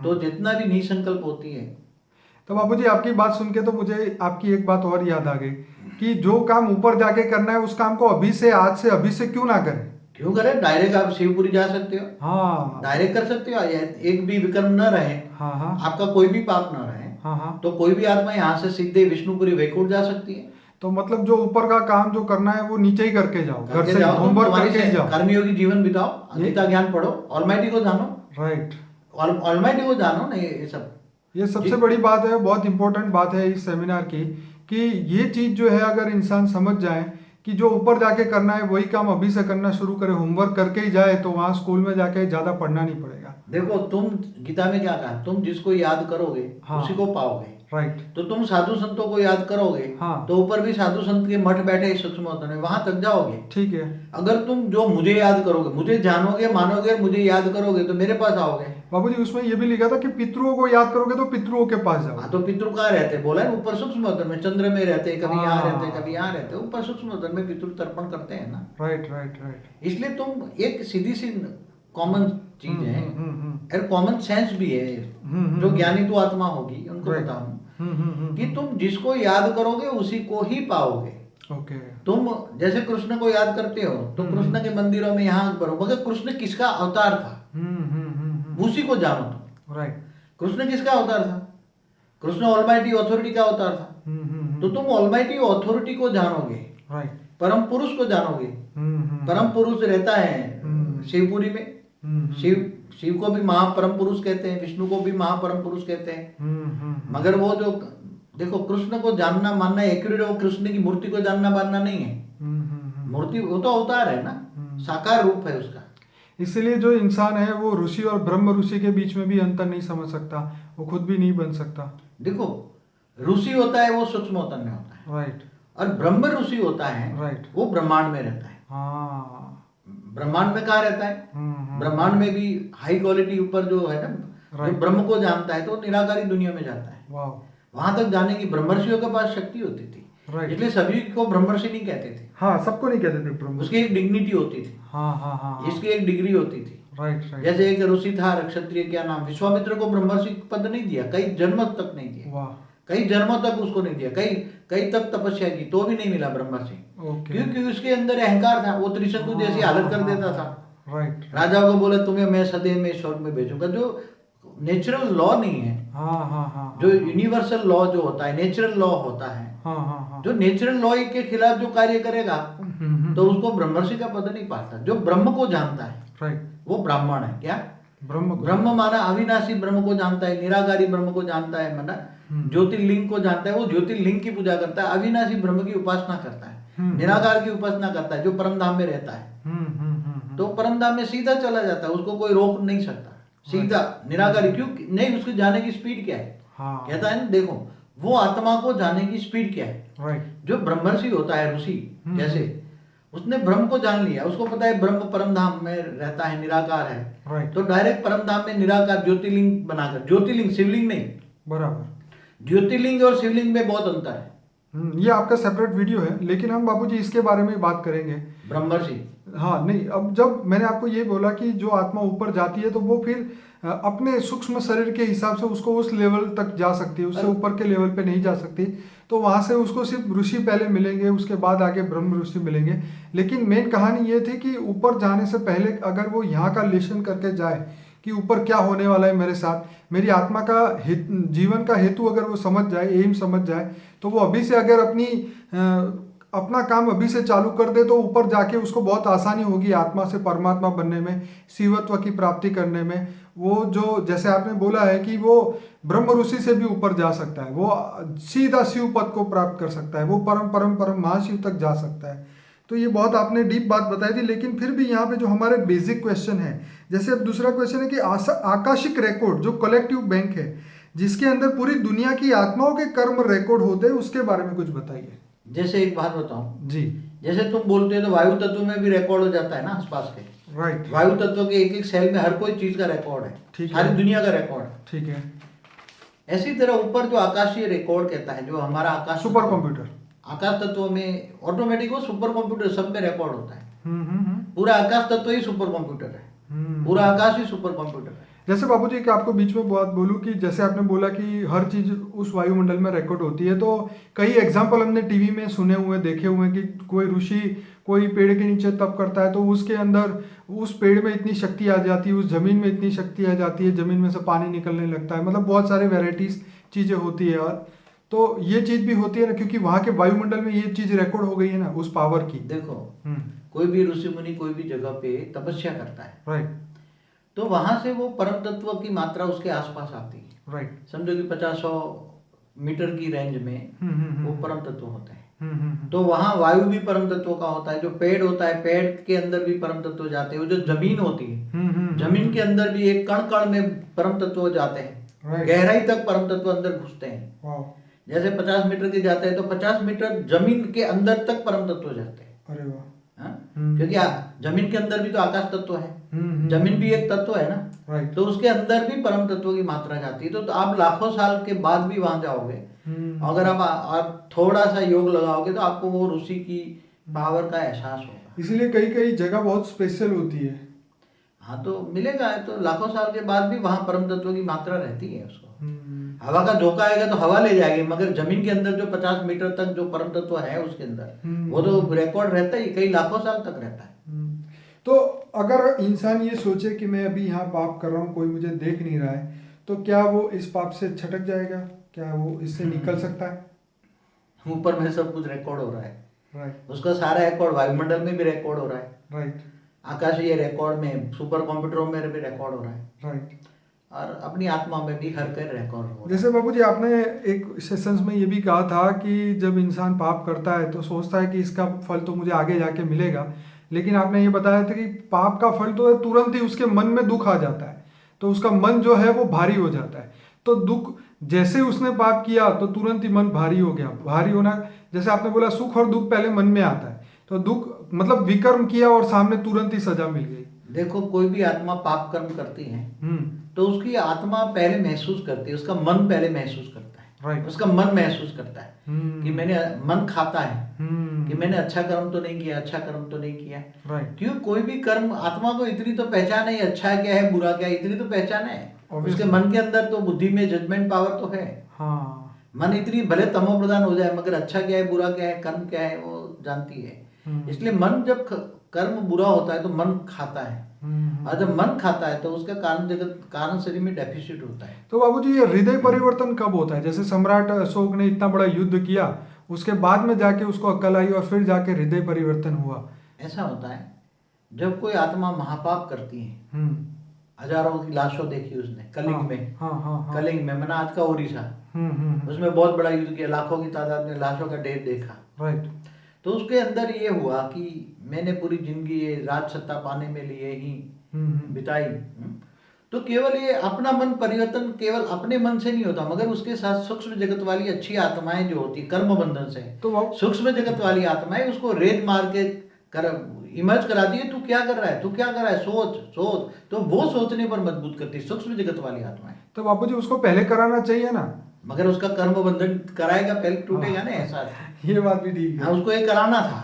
S2: तो जितना भी निसंकल्प होती है।
S1: तो बाबू जी, आपकी बात सुन के तो मुझे आपकी एक बात और याद आ गई कि जो काम ऊपर जाके करना है उस काम को अभी से, आज से, अभी से क्यों ना करें?
S2: क्यों करें? डायरेक्ट आप शिवपुरी जा सकते हो।
S1: हाँ,
S2: डायरेक्ट कर सकते हो। एक भी विकर्म न रहे,
S1: हाँ हाँ,
S2: आपका कोई भी पाप न रहे,
S1: हाँ,
S2: तो कोई भी आत्मा यहाँ से सीधे विष्णुपुरी वैकुंठ जा सकती है।
S1: तो मतलब जो ऊपर का काम जो करना है वो नीचे ही करके जाओ, घर से होमवर्क करके ही जाओ,
S2: कर्मयोगी जीवन बिताओ, गीता ज्ञान पढ़ो, ऑलमाइटी को जानो।
S1: राइट,
S2: ऑलमाइटी को जानो ना।
S1: ये सबसे बड़ी बात है, बहुत इंपॉर्टेंट बात है इस सेमिनार की, कि ये चीज जो है अगर इंसान समझ जाए कि जो ऊपर जाके करना है वही काम अभी से करना शुरू करे, होमवर्क करके ही जाए, तो वहाँ स्कूल में जाके ज्यादा पढ़ना नहीं पड़ेगा।
S2: देखो, तुम गीता में क्या कहा, तुम जिसको याद करोगे उसी को पाओगे।
S1: राइट,
S2: तो तुम साधु संतों को याद करोगे, तो ऊपर भी साधु संत के मठ बैठे सूक्ष्म होते हैं, वहां तक जाओगे।
S1: ठीक है।
S2: अगर तुम जो मुझे याद करोगे, मुझे जानोगे, मानोगे, मुझे याद करोगे, तो मेरे पास आओगे।
S1: बाबूजी, उसमें ये भी लिखा था कि पितरों को याद करोगे तो पितरों के पास जाओ।
S2: हाँ, तो पितृ कहाँ रहते? बोला है ऊपर सूक्ष्म होतन में, चंद्र में रहते, कभी यहाँ रहते, कभी यहाँ रहते, ऊपर सूक्ष्म होतन में पितृ तर्पण करते हैं ना।
S1: Right right right.
S2: इसलिए तुम एक सीधी सी कॉमन चीज है, और कॉमन सेंस भी है, जो ज्ञानी तो आत्मा होगी उनको बताऊं कि तुम जिसको याद करोगे उसी को ही पाओगे।
S1: ओके।
S2: तुम जैसे कृष्ण को याद करते हो तो कृष्ण के मंदिरों में यहाँ करो, मगर कृष्ण किसका अवतार था उसी को जानो तुम।
S1: राइट।
S2: कृष्ण किसका अवतार था? कृष्ण ऑलमाइटी अथॉरिटी का अवतार था। तो तुम ऑलमाइटी अथॉरिटी को जानोगे,
S1: राइट,
S2: परम पुरुष को जानोगे। परम पुरुष रहता है शिवपुरी में। शिव को भी महापरम पुरुष कहते हैं, विष्णु को भी महापरम पुरुष कहते हैं। मगर वो जो देखो, कृष्ण को जानना मानना एक्यूरेट, वो कृष्ण की मूर्ति को जानना मानना नहीं है। मूर्ति वो तो अवतार है ना, साकार रूप है उसका।
S1: इसलिए जो इंसान है वो ऋषि और ब्रह्म ऋषि के बीच में भी अंतर नहीं समझ सकता, वो खुद भी नहीं बन सकता।
S2: देखो, ऋषि होता है वो सूक्ष्म होतन में होता है,
S1: राइट,
S2: और ब्रह्म ऋषि होता है,
S1: राइट,
S2: वो ब्रह्मांड में रहता है।
S1: हाँ,
S2: ब्रह्मांड में कहाँ रहता है? ब्रह्मांड में भी हाई क्वालिटी ऊपर जो है ना, जो ब्रह्म को जानता है तो निराकारी दुनिया में जाता है।
S1: वाह।
S2: वहां तक जाने की ब्रह्मर्षियों के पास शक्ति होती थी।
S1: राइट।
S2: इसलिए सभी को ब्रह्मर्षि नहीं कहते थे।
S1: हाँ, सबको नहीं कहते थे ब्रह्म।
S2: उसकी एक डिग्निटी होती थी।
S1: हाँ हाँ हाँ,
S2: इसकी एक डिग्री होती थी।
S1: Right right.
S2: जैसे एक ऋषि था क्षत्रिय, क्या नाम, विश्वामित्र को ब्रह्मर्षि पद नहीं दिया, कई जन्म तक नहीं दिया।
S1: वाह।
S2: कई जन्मों तक उसको नहीं दिया, कई तक तपस्या की तो भी नहीं मिला ब्रह्मर्षि। क्योंकि उसके अंदर अहंकार था, वो त्रिशंकु जैसी हालत कर देता था।
S1: राइट।
S2: राजा को बोला तुम्हें मैं सदैव में स्वर्ग में भेजूंगा, जो नेचुरल लॉ नहीं है।
S1: हाँ हाँ हाँ,
S2: जो यूनिवर्सल लॉ जो होता है, नेचुरल लॉ होता है।
S1: हाँ हाँ हाँ,
S2: जो नेचुरल लॉ के खिलाफ जो कार्य करेगा तो उसको ब्रह्मर्षि का पद नहीं पाता। जो ब्रह्म को जानता है,
S1: राइट,
S2: वो ब्राह्मण है। क्या
S1: ब्रह्म
S2: माना अविनाशी ब्रह्म को जानता है, निराकारी ब्रह्म को जानता है, माना ज्योतिर्लिंग को जानता है, वो ज्योतिर्लिंग की पूजा करता है। अविनाशी ब्रह्म की उपासना करता है, निराकार की उपासना करता है, जो परम धाम में रहता है। तो परम धाम में सीधा चला जाता है, उसको कोई रोक नहीं सकता, सीधा निराकारी। क्यों नहीं? उसके जाने की स्पीड क्या है? कहता है ना, देखो वो आत्मा को जाने की स्पीड क्या है।
S1: राइट।
S2: जो ब्रह्मर्षि होता है, ऋषि जैसे, उसने ब्रह्म को जान लिया, उसको पता है ब्रह्म परम धाम में रहता है, निराकार है।
S1: राइट।
S2: तो डायरेक्ट परम धाम में निराकार ज्योतिर्लिंग बनाकर, ज्योतिर्लिंग शिवलिंग नहीं,
S1: बराबर,
S2: ज्योतिर्लिंग और शिवलिंग में बहुत अंतर है।
S1: ये आपका सेपरेट वीडियो है, लेकिन हम बाबूजी इसके बारे में बात करेंगे।
S2: ब्रह्मर्षि,
S1: हाँ नहीं, अब जब मैंने आपको ये बोला कि जो आत्मा ऊपर जाती है तो वो फिर अपने सूक्ष्म शरीर के हिसाब से उसको उस लेवल तक जा सकती है, उससे ऊपर के लेवल पे नहीं जा सकती। तो वहाँ से उसको सिर्फ ऋषि पहले मिलेंगे, उसके बाद आगे ब्रह्म ऋषि मिलेंगे। लेकिन मेन कहानी ये थी कि ऊपर जाने से पहले अगर वो यहाँ का लेशन करके जाए कि ऊपर क्या होने वाला है मेरे साथ, मेरी आत्मा का जीवन का हेतु अगर वो समझ जाए, एम समझ जाए, तो वो अभी से अगर अपना काम अभी से चालू कर दे तो ऊपर जाके उसको बहुत आसानी होगी आत्मा से परमात्मा बनने में, शिवत्व की प्राप्ति करने में। वो जो जैसे आपने बोला है कि वो ब्रह्म ऋषि से भी ऊपर जा सकता है, वो सीधा शिव पद को प्राप्त कर सकता है, वो परम परम परम महाशिव तक जा सकता है। तो ये बहुत आपने डीप बात बताई थी। लेकिन फिर भी यहाँ पे जो हमारे बेसिक क्वेश्चन है, जैसे अब दूसरा क्वेश्चन है कि आकाशिक रिकॉर्ड जो कलेक्टिव बैंक है, जिसके अंदर पूरी दुनिया की आत्माओं के कर्म रिकॉर्ड होते हैं, उसके बारे में कुछ बताइए।
S2: जैसे एक बात बताऊं
S1: जी।
S2: जैसे तुम बोलते हो तो वायु तत्व में भी रिकॉर्ड हो जाता है ना आसपास के।
S1: राइट।
S2: वायु तत्व के एक एक सेल में हर कोई चीज का रिकॉर्ड है,
S1: ठीक
S2: सारी
S1: है।
S2: दुनिया का रिकॉर्ड है।
S1: ठीक है।
S2: ऐसी तरह ऊपर जो आकाशीय रिकॉर्ड कहता है, जो हमारा आकाश
S1: सुपर
S2: तत्व-
S1: कंप्यूटर।
S2: आकाश तत्व में ऑटोमेटिक वो सुपर कंप्यूटर सब में रिकॉर्ड होता है।
S1: हम्म।
S2: पूरा आकाश तत्व ही सुपर कंप्यूटर है, पूरा आकाश ही सुपर कंप्यूटर है।
S1: जैसे बाबूजी कि आपको बीच में बात बोलूं कि जैसे आपने बोला कि हर चीज उस वायुमंडल में रिकॉर्ड होती है, तो कई एग्जाम्पल हमने टीवी में सुने हुए देखे हुए कि कोई ऋषि कोई पेड़ के नीचे तप करता है तो उसके अंदर उस पेड़ में इतनी शक्ति आ जाती है, उस जमीन में इतनी शक्ति आ जाती है, जमीन में से पानी निकलने लगता है, मतलब बहुत सारे वेराइटीज चीजें होती है। और तो ये चीज भी होती है ना, क्योंकि वहाँ के वायुमंडल में ये चीज रिकॉर्ड हो गई है ना उस पावर की।
S2: देखो कोई भी ऋषि मुनि कोई भी जगह पे तपस्या करता है,
S1: राइट,
S2: तो वहां से वो परम तत्व की मात्रा उसके आसपास आती है।
S1: राइट।
S2: समझो कि 50-100 मीटर की रेंज में वो परम तत्व होते हैं। तो वहां वायु भी परम तत्व का होता है, जो पेड़ होता है पेड़ के अंदर भी परम तत्व जाते हैं, वो जो जमीन होती है जमीन के अंदर भी एक कण कण में परम तत्व जाते हैं,
S1: Right.
S2: गहराई तक परम तत्व अंदर घुसते हैं।
S1: वाह।
S2: जैसे 50 मीटर के जाते हैं तो 50 मीटर जमीन के अंदर तक परम तत्व जाते हैं।
S1: अरे वाह।
S2: हाँ? क्योंकि जमीन के अंदर भी तो आकाश तत्व है, जमीन भी एक तत्व है ना,
S1: राइट।
S2: तो उसके अंदर भी परम तत्व की मात्रा जाती है। तो आप लाखों साल के बाद भी वहां जाओगे, अगर आप थोड़ा सा योग लगाओगे तो आपको वो ऋषि की पावर का एहसास होगा।
S1: इसीलिए कई कई जगह बहुत स्पेशल होती है।
S2: हाँ, तो मिलेगा, तो लाखों साल के बाद भी वहां परम तत्व की मात्रा रहती है। उसको हवा का झोंका आएगा तो हवा ले जाएगी, मगर जमीन के अंदर जो 50 मीटर तक जो परम तत्व है उसके अंदर वो तो रिकॉर्ड रहता ही, कई लाखों साल तक रहता है।
S1: तो अगर इंसान ये सोचे कि मैं अभी यहाँ पाप कर रहा हूँ, कोई मुझे देख नहीं रहा है, तो क्या वो इस पाप से छटक जाएगा? क्या वो इससे निकल सकता है?
S2: ऊपर में सब कुछ रिकॉर्ड हो रहा है,
S1: राइट,
S2: उसका सारा रिकॉर्ड वायुमंडल में भी रिकॉर्ड हो रहा है,
S1: राइट,
S2: आकाशीय रिकॉर्ड में, सुपर कंप्यूटरों में भी रिकॉर्ड हो रहा है,
S1: राइट।
S2: और अपनी आत्मा में भी हर कहीं रिकॉर्ड हो रहा है।
S1: जैसे बाबूजी आपने एक सेशंस में ये भी कहा था कि जब इंसान पाप करता है तो सोचता है कि इसका फल तो मुझे आगे जाके मिलेगा, लेकिन आपने ये बताया था कि पाप का फल तो तुरंत ही उसके मन में दुख आ जाता है, तो उसका मन जो है वो भारी हो जाता है। तो दुख जैसे उसने पाप किया तो तुरंत ही मन भारी हो गया। भारी होना, जैसे आपने बोला सुख और दुख पहले मन में आता है, तो दुख मतलब विकर्म किया और सामने तुरंत ही सजा मिल गई।
S2: देखो कोई भी आत्मा पाप कर्म करती है तो उसकी आत्मा पहले महसूस करती है, उसका मन पहले महसूस करता है,
S1: राइट।
S2: उसका मन महसूस करता है कि मैंने, मन खाता है कि मैंने अच्छा कर्म तो नहीं किया, अच्छा कर्म तो नहीं किया।
S1: राइट।
S2: क्यों? कोई भी कर्म, आत्मा को इतनी तो पहचान है अच्छा क्या है बुरा क्या है, इतनी तो पहचान है। उसके मन के अंदर तो बुद्धि में जजमेंट पावर तो है।
S1: हाँ।
S2: मन इतनी भले तमो प्रधान हो जाए मगर अच्छा क्या है बुरा क्या है कर्म क्या है वो जानती है। इसलिए मन जब कर्म बुरा होता है तो मन खाता है, और जब मन खाता है तो उसका कारण जगत, कारण शरीर में डेफिसिट होता है।
S1: तो बाबूजी ये हृदय परिवर्तन कब होता है? जैसे सम्राट अशोक ने इतना बड़ा युद्ध किया, उसके बाद में जाके उसको अक्ल आई और फिर जाके हृदय परिवर्तन हुआ।
S2: ऐसा होता है जब कोई आत्मा महापाप करती है, हजारों की लाशों देखी उसने कलिंग में, कलिंग में मना आज का ओडिशा, उसमें बहुत बड़ा युद्ध किया, लाखों की तादाद में लाशों का ढेर देखा।
S1: राइट।
S2: तो उसके अंदर ये हुआ कि मैंने पूरी जिंदगी ये राज सत्ता पाने में लिए ही बिताई। तो केवल ये अपना मन परिवर्तन केवल अपने मन से नहीं होता, मगर उसके साथ सूक्ष्म जगत वाली अच्छी आत्माएं जो होती कर्म बंधन से,
S1: तो
S2: सूक्ष्म जगत वाली आत्माएं उसको रेत मार के इमर्ज कराती है, तू क्या कर रहा है, तू क्या कर रहा है, सोच सोच, तो वो सोचने पर मजबूत करती है सूक्ष्म जगत वाली आत्माएं।
S1: तो बापूजी उसको पहले कराना चाहिए ना,
S2: मगर उसका कर्म बंधन कराएगा पहले टूटेगा ना ऐसा।
S1: ये बात भी ठीक है।
S2: उसको ये कराना था,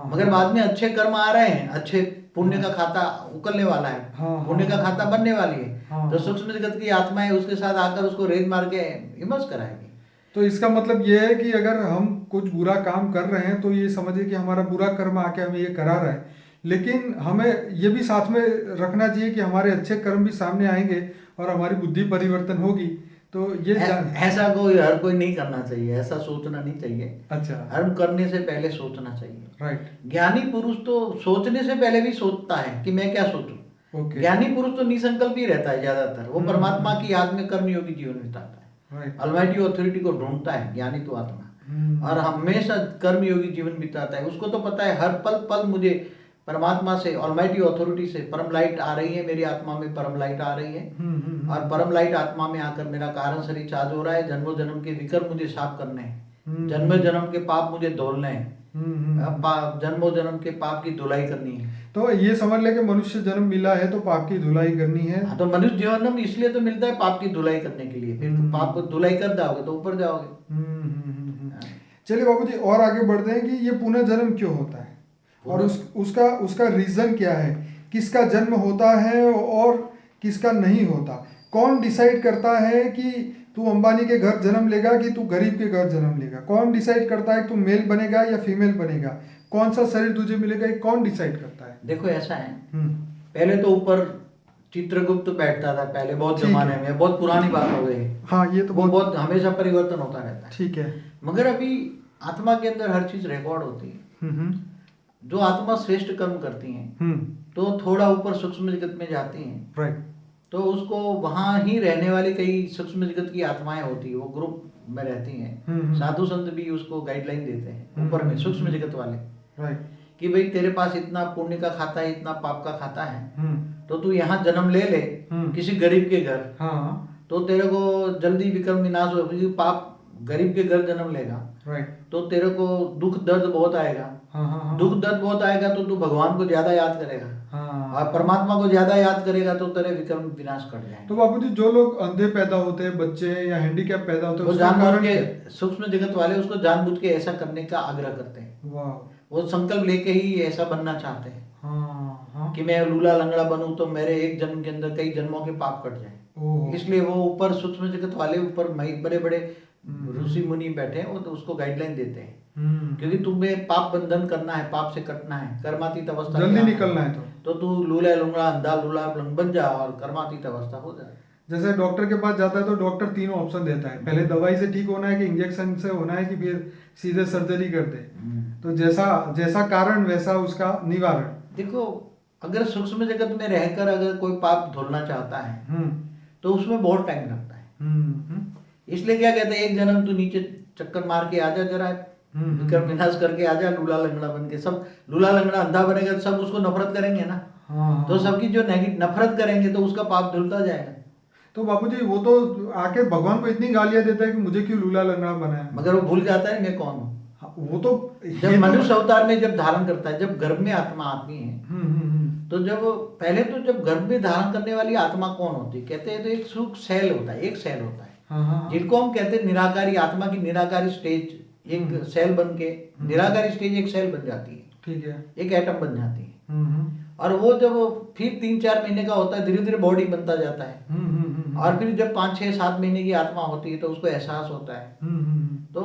S2: मगर बाद में अच्छे कर्म आ रहे हैं, अच्छे पुण्य का खाता उकलने वाला है, पुण्य का खाता बनने वाली है, तो सूक्ष्म जगत की आत्माएं उसके साथ आकर उसको रेत मार के इमर्ज कराएगी।
S1: तो इसका मतलब ये है कि अगर हम कुछ बुरा काम कर रहे हैं तो ये समझिए कि हमारा बुरा कर्म आके हमें ये करा रहा है, लेकिन हमें ये भी साथ में रखना चाहिए कि हमारे अच्छे कर्म भी सामने आएंगे और हमारी बुद्धि परिवर्तन होगी। तो ये
S2: ऐसा कोई हर कोई नहीं करना चाहिए, ऐसा सोचना नहीं चाहिए।
S1: अच्छा,
S2: कर्म करने से पहले सोचना चाहिए।
S1: राइट।
S2: ज्ञानी पुरुष तो सोचने से पहले भी सोचता है कि मैं क्या सोचूं।
S1: ओके।
S2: ज्ञानी पुरुष तो निसंकल्प ही रहता है ज्यादातर, वो परमात्मा की याद में कर्मयोगी जीवन बिताता है,
S1: राइट।
S2: ऑलमाइटी ऑथोरिटी को ढूंढता है ज्ञानी तो आत्मा, और हमेशा कर्मयोगी जीवन बिताता है। उसको तो पता है हर पल पल मुझे परमात्मा से, ऑलमाइटी ऑथोरिटी से परम लाइट आ रही है, मेरी आत्मा में परम लाइट आ रही है, और परम लाइट आत्मा में आकर मेरा कारण शरीर चार्ज हो रहा है। जन्मों जन्म के विकर्म मुझे साफ करने हैं, जन्म जन्म के पाप मुझे धोलने हैं, जन्मों जन्म के पाप की धुलाई करनी है।
S1: तो ये समझ ले कि मनुष्य जन्म मिला है तो पाप की धुलाई करनी है।
S2: हाँ, तो मनुष्य जन्म इसलिए तो मिलता है पाप की धुलाई करने के लिए, फिर तो पाप को धुलाई कर जाओगे तो ऊपर जाओगे।
S1: चलिए बाबूजी और आगे बढ़ते हैं कि ये पुनर्जन्म क्यों होता है और उसका रीजन क्या है, किसका जन्म होता है और किसका नहीं होता, कौन डिसाइड करता है कि तू अंबानी के घर जन्म लेगा कि तू गरीब के घर जन्म लेगा, कौन डिसाइड करता है कि तू मेल बनेगा या फीमेल बनेगा, कौन सा शरीर तुझे मिलेगा, ये कौन डिसाइड करता है?
S2: देखो ऐसा है, पहले तो ऊपर चित्रगुप्त बैठता था पहले, बहुत जमाने में, बहुत पुरानी बात हो गई।
S1: हाँ, ये तो
S2: बहुत हमेशा परिवर्तन होता रहता है।
S1: ठीक है।
S2: मगर अभी आत्मा के अंदर हर चीज रिकॉर्ड होती है। जो आत्मा श्रेष्ठ कर्म करती हैं तो थोड़ा ऊपर सूक्ष्म जगत में जाती हैं,
S1: राइट।
S2: तो उसको वहां ही रहने वाली कई सूक्ष्म जगत की आत्माएं होती है, वो ग्रुप में रहती हैं। साधु संत भी उसको गाइडलाइन देते हैं ऊपर में सूक्ष्म जगत वाले,
S1: राइट,
S2: कि भाई तेरे पास इतना पुण्य का खाता है, इतना पाप का खाता है, तो तू यहाँ जन्म ले ले किसी गरीब के घर, तो तेरे को जल्दी विक्रम विनाश हो, क्योंकि पाप गरीब के घर जन्म लेगा,
S1: राइट,
S2: तो तेरे को दुख दर्द बहुत आएगा। दुख दर्द बहुत आएगा तो तू भगवान को ज्यादा याद करेगा, और परमात्मा को ज्यादा याद करेगा तो तेरे विक्रम विनाश कर जाएंगे।
S1: तो बाबूजी जो लोग अंधे पैदा होते हैं, बच्चे या हैंडीकैप पैदा होते हैं,
S2: वो जानबूझ के, सूक्ष्म जगत वाले उसको जानबूझ के ऐसा करने का आग्रह करते हैं।
S1: वाह।
S2: वो संकल्प लेके ही ऐसा बनना चाहते हैं कि मैं लूला लंगड़ा बनूं तो मेरे एक जन्म के अंदर कई जन्मों के पाप कट जाए। इसलिए वो ऊपर सूक्ष्म जगत वाले ऊपर बड़े बड़े ऋषि मुनि बैठे हैं, वो तो उसको गाइडलाइन देते हैं, क्योंकि तुम्हें पाप बंधन करना है, पाप से कटना है, कर्मातीत अवस्था
S1: जल्दी निकलना है तो
S2: तू लूला लंगड़ा अंधा लूला लंग बन जा और कर्मातीत अवस्था हो जाए।
S1: जैसे डॉक्टर के पास जाता है तो डॉक्टर तीनों ऑप्शन देता है, पहले दवाई से ठीक होना है कि इंजेक्शन से होना है कि फिर सीधे सर्जरी कर दे, तो जैसा कारण वैसा उसका निवारण।
S2: देखो अगर सूक्ष्म जगत में रहकर अगर कोई पाप धुलना चाहता है तो उसमें बहुत टाइम लगता है। इसलिए क्या कहते हैं, एक जन्म तू नीचे चक्कर मार के आजा, जरा विक्रम विनाश करके आजा, लूला लंगड़ा बन के। सब लूला लंगड़ा अंधा बनेगा तो सब उसको नफरत करेंगे ना, तो सबकी जो नफरत करेंगे तो उसका पाप धुलता जाएगा।
S1: तो बापूजी वो तो आके भगवान को इतनी गालियां देता है कि मुझे क्यों लूला लंगड़ा बनाया,
S2: मगर वो भूल जाता है मैं कौन हूँ।
S1: वो तो
S2: जब मनुष्य अवतार में जब धारण करता है, जब गर्भ में आत्मा आती है, तो जब पहले तो जब गर्भ में धारण करने वाली आत्मा कौन होती है, कहते हैं तो एक सूक्ष्म सेल होता है, एक सेल होता है, जिनको हम कहते हैं निराकारी आत्मा की निराकारी स्टेज, एक सेल बन के निराकारी स्टेज एक सेल बन जाती है,
S1: ठीक है,
S2: एक एटम बन जाती है। और वो जब फिर 3-4 महीने का होता है, धीरे धीरे बॉडी बनता जाता है, और फिर जब 5-6-7 महीने की आत्मा होती है तो उसको एहसास होता है। तो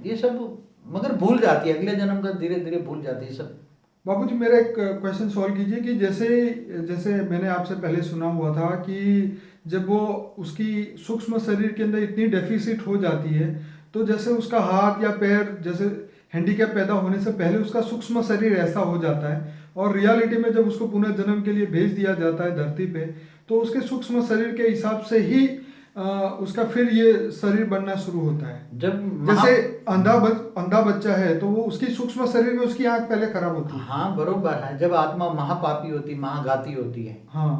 S2: ये सब मगर भूल जाती है, अगले जन्म का धीरे धीरे भूल जाती है सब।
S1: बाबूजी मेरा एक क्वेश्चन सॉल्व कीजिए कि जैसे मैंने आपसे पहले सुना हुआ था कि जब वो उसकी सूक्ष्म शरीर के अंदर इतनी डेफिसिट हो जाती है तो जैसे उसका हाथ या पैर, जैसे हैंडीकैप पैदा होने से पहले उसका सूक्ष्म शरीर ऐसा हो जाता है, और रियलिटी में जब उसको पुनर्जन्म के लिए भेज दिया जाता है धरती पे, तो उसके सूक्ष्म शरीर के हिसाब से ही उसका फिर ये शरीर बनना शुरू होता है। जैसे अंधा बच्चा है तो वो उसकी सूक्ष्म शरीर में उसकी आंख पहले खराब होती है।
S2: हाँ बरोबर है, जब आत्मा महापापी होती, महाघाती होती है,
S1: हाँ,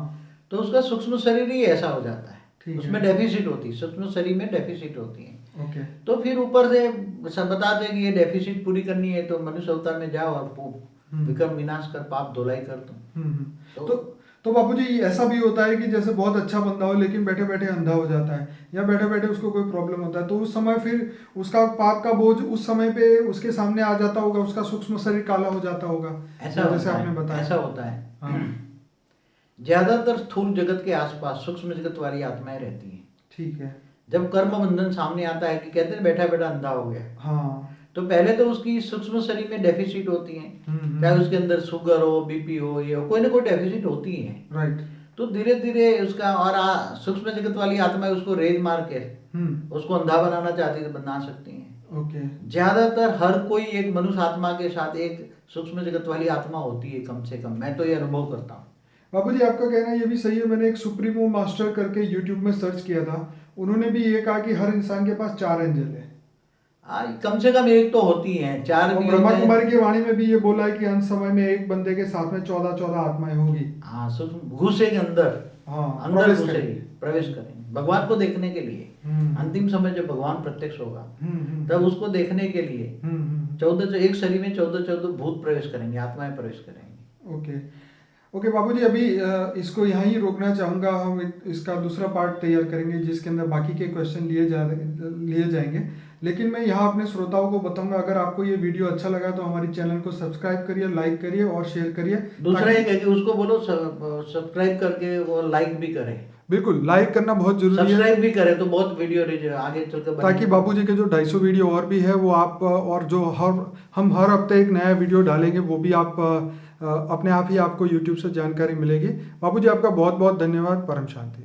S2: तो उसका सूक्ष्म शरीर ही ऐसा हो जाता है, उसमें डेफिसिट होती है, सूक्ष्म शरीर में डेफिसिट होती है।
S1: ओके।
S2: तो फिर ऊपर से सब बताते हैं कि ये डेफिसिट पूरी करनी है तो मनुष्य अवतार में जाओ और विक्रम विनाश कर, पाप धुलाई कर दो।
S1: तो बापूजी ऐसा भी होता है कि जैसे बहुत अच्छा बंदा हो लेकिन बैठे बैठे अंधा हो जाता है, या बैठे बैठे उसको कोई प्रॉब्लम होता है, तो उस समय फिर उसका पाप का बोझ उस समय पे उसके सामने आ जाता होगा, उसका सूक्ष्म शरीर काला हो जाता होगा,
S2: ऐसा
S1: जैसे आपने बताया।
S2: ऐसा होता है। ज्यादातर स्थूल जगत के आसपास सूक्ष्म जगत वाली आत्माएं रहती हैं।
S1: ठीक है।
S2: जब कर्म बंधन सामने आता है कि कहते हैं बैठा बैठा अंधा हो गया,
S1: हाँ
S2: तो पहले तो उसकी सूक्ष्म शरीर में डेफिसिट होती है, चाहे उसके अंदर शुगर हो, बीपी हो, ये हो, कोई ना कोई डेफिसिट होती है।
S1: राइट।
S2: तो धीरे धीरे उसका और सूक्ष्म जगत वाली आत्मा उसको रेज मार के उसको अंधा बनाना चाहती है तो बना सकती है।
S1: ओके।
S2: ज्यादातर हर कोई एक मनुष्य आत्मा के साथ एक सूक्ष्म जगत वाली आत्मा होती है, कम से कम मैं तो ये अनुभव करता हूँ।
S1: बाबू जी आपका कहना ये भी सही है। मैंने एक सुप्रीमो मास्टर करके यूट्यूब में सर्च किया था, उन्होंने भी ये कहा कि हर इंसान के पास 4 एंजल है।
S2: कम से कम एक तो होती है, 4
S1: और
S2: भी
S1: ब्रह्मा
S2: होते हैं।
S1: कुमारी की वाणी में भी ये बोला है कि अंत समय में एक बंदे के साथ में 14 आत्माएं होगी।
S2: हाँ, सूक्ष्म घुसेंगे अंदर,
S1: हाँ,
S2: अंदर
S1: प्रवेश
S2: घुसेंगे,
S1: करेंगे।
S2: प्रवेश करेंगे भगवान को देखने के लिए। अंतिम समय जब भगवान प्रत्यक्ष होगा तब उसको देखने के लिए 14 एक शरीर में 14 भूत प्रवेश करेंगे, आत्माएं प्रवेश करेंगे।
S1: ओके ओके बाबूजी, अभी इसको यहाँ ही रोकना चाहूँगा। हम इसका दूसरा पार्ट तैयार करेंगे जिसके अंदर बाकी के क्वेश्चन लिए जाएंगे। लेकिन मैं यहाँ अपने श्रोताओं को बताऊंगा, अगर आपको ये वीडियो अच्छा लगा तो हमारी चैनल को सब्सक्राइब करिए, लाइक करिए और शेयर करिए।
S2: दूसरा एक है कि उसको बोलो सब्सक्राइब करके वो लाइक भी करे।
S1: बिल्कुल, लाइक करना बहुत जरूरी है,
S2: सब्सक्राइब भी करे तो बहुत वीडियो आगे चलकर
S1: ताकि बाबूजी के जो 250 वीडियो और भी है वो आप और जो हम हर हफ्ते एक नया वीडियो डालेंगे वो भी आप अपने आप ही आपको यूट्यूब से जानकारी मिलेगी। बाबूजी आपका बहुत बहुत धन्यवाद। परम शांति।